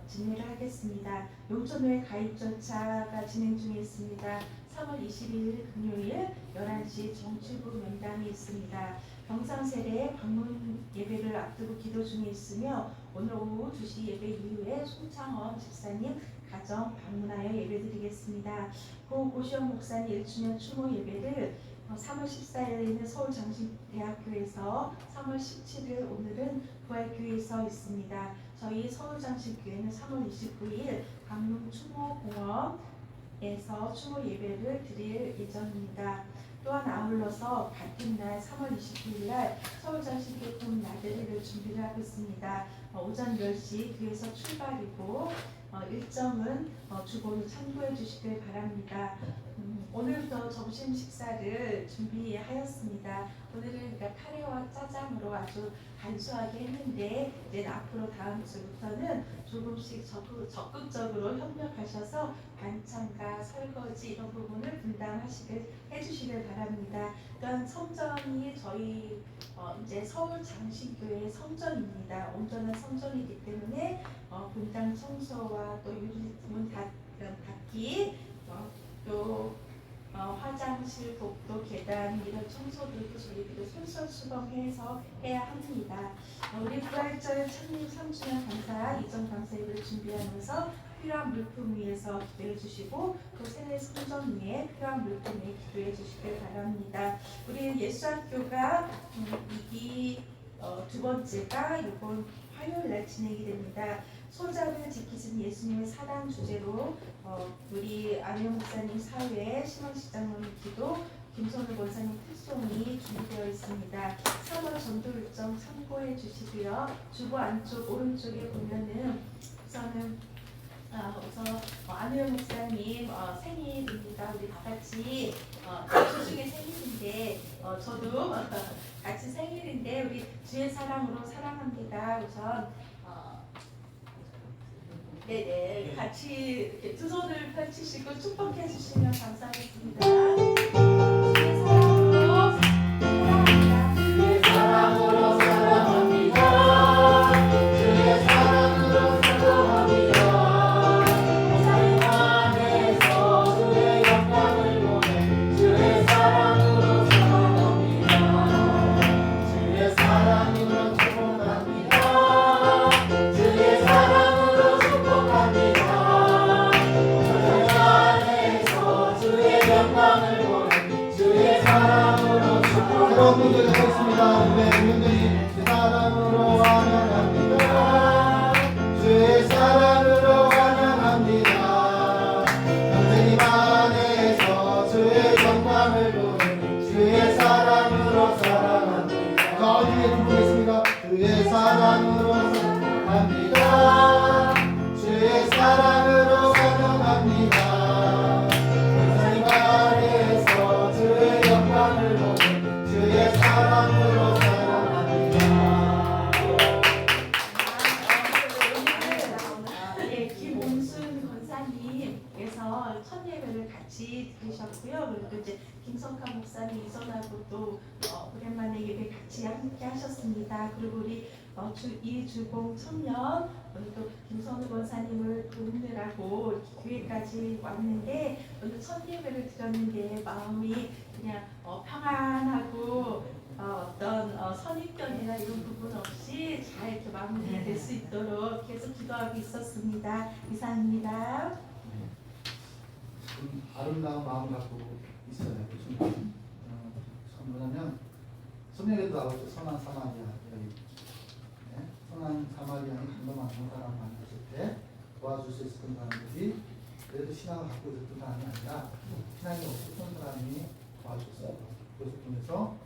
진행을 하겠습니다. 용천회 가입 절차가 진행 중에 있습니다. 3월 22일 금요일 11시 정치부 면담이 있습니다. 경상세례 방문 예배를 앞두고 기도 중에 있으며 오늘 오후 2시 예배 이후에 송창원 집사님 가정 방문하여 예배드리겠습니다. 고시영 목사님 1주년 추모 예배를 3월 14일에는 서울장신대학교에서 3월 17일 오늘은 부활교회에서 있습니다. 저희 서울장신교회는 3월 29일 강릉 추모공원에서 추모 예배를 드릴 예정입니다. 또한 아울러서 같은 날 3월 29일 날 서울장신교회 나들이를 준비를 하고 있습니다. 오전 10시 교회에서 출발이고 일정은 주보를 참고해 주시길 바랍니다. 오늘도 점심 식사를 준비하였습니다. 오늘은 카레와 짜장으로 아주 간소하게 했는데 이제 앞으로 다음 주부터는 조금씩 적극적으로 협력하셔서 반찬과 설거지 이런 부분을 해주시길 바랍니다. 또한 성전이 저희 이제 서울장신교회 성전입니다. 온전한 성전이기 때문에 분당 청소와 또 유리문 닫기 또 화장실, 복도, 계단 이런 청소들도 저희들이 솔선수범해서 해야 합니다. 우리 부활절 창립 3주년 감사 이전 감사회를 준비하면서 필요한 물품 위에서 기도해 주시고 또 세례 성전 위에 필요한 물품 위에 기도해 주시길 바랍니다. 우리 예수학교가 이기 두 번째가 이번 화요일 날 진행이 됩니다. 소자를 지키신 예수님의 사랑 주제로 우리 안영 목사님 사회, 신원시장님 기도, 김선우 권사님 특송이 준비되어 있습니다. 3월 전도 일정 참고해 주시고요. 주보 안쪽 오른쪽에 보면은 우선 안영 목사님 생일입니다. 우리 다 같이 주중에 생일인데 저도 같이 생일인데 우리 주의 사랑으로 사랑합니다. 우선 네네 같이 이렇게 두 손을 펼치시고 축복해 주시면 감사하겠습니다. 주의 사랑으로 사랑합니다. 주의 사랑으로 사랑합니다. 주의 사랑으로 사랑합니다. 세상 안에서 주의 영광을 보내 주의 사랑으로 사랑합니다. 주의 사랑으로 축복합니다. 첫 예배를 같이 드리셨고요. 그리고 이제 김성카 목사님 이전하고 또 오랜만에 예배 같이 함께 하셨습니다. 그리고 우리 이주공 청년 오늘 또 김선우 권사님을 도우느라고 교회까지 왔는데 오늘 첫 예배를 드렸는데 마음이 그냥 평안하고 어떤 선입견이나 이런 부분 없이 잘 이렇게 마무리될 수 있도록 계속 기도하고 있었습니다. 이상입니다. 아름다운 마음 갖고 있어요. 무슨 뭐냐면 성경에도 나오죠. 선한 사마리아 여인. 네? 선한 사마리아는 강도 많은 사람 만났을 때 도와줄 수 있었던 사람들이 그래도 신앙을 갖고 있었던 사람이 아니라 신앙이 없었던 사람이 도와줬어요. 그것을 통해서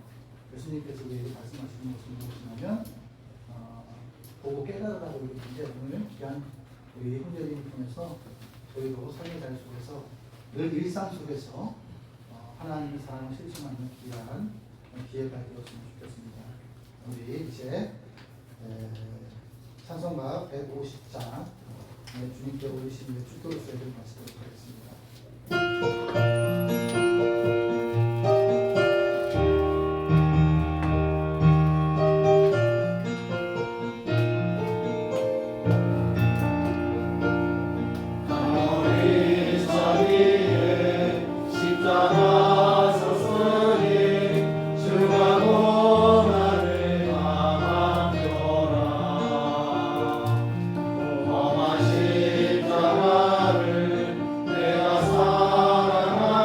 예수님께서 우리에게 말씀하시는 것은 무엇이냐면 보고 깨달으라고 그러는데 오늘 귀한 우리 훈련을 통해서 저희도 삶의 자리 속에서 늘 일상 속에서 하나님의 사랑을 실천하는 귀한 기회가 되었으면 좋겠습니다. 우리 이제 찬송가 150장 주님께 올리신 축도를 수행을 마치도록 하겠습니다. 험한 십자가를 내가 사랑하는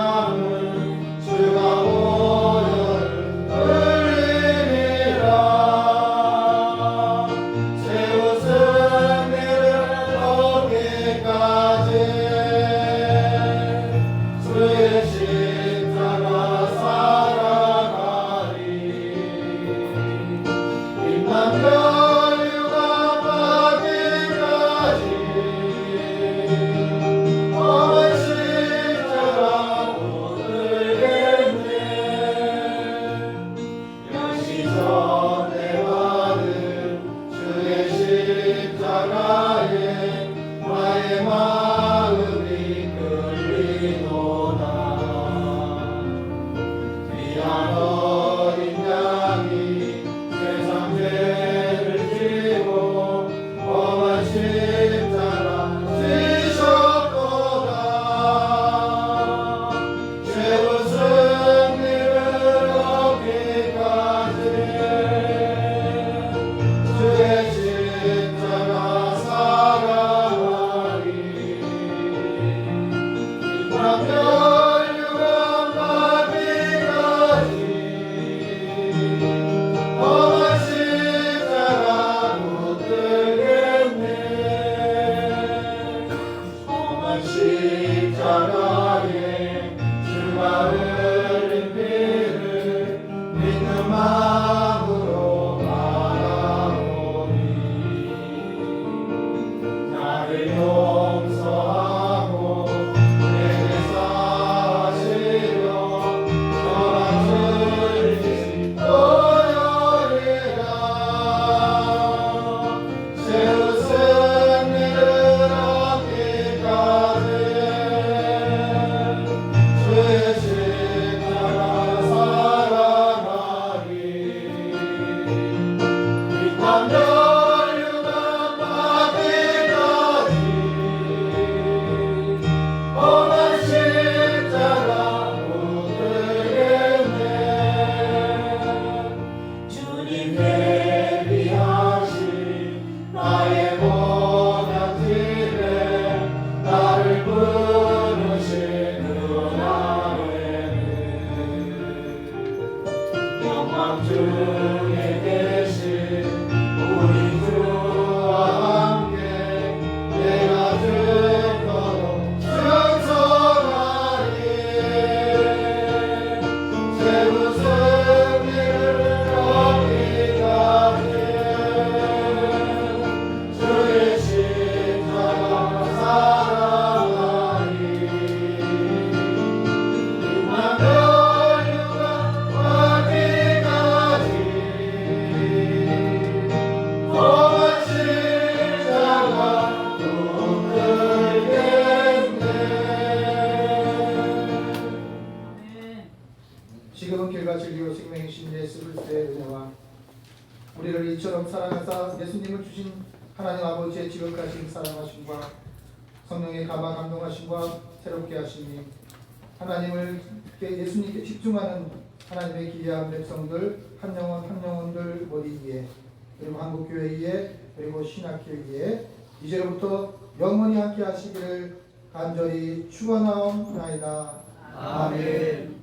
이처럼 사랑하사 예수님을 주신 하나님 아버지의 지극하신 사랑하심과 성령의 감화 감동하심과 새롭게 하심이 하나님을 예수님께 집중하는 하나님의 기이한 백성들 한 영혼 한 영혼들 모두 위에 그리고 한국교회 위에 그리고 신학교회 위에 이제부터 영원히 함께 하시기를 간절히 축원하옵나이다. 아멘.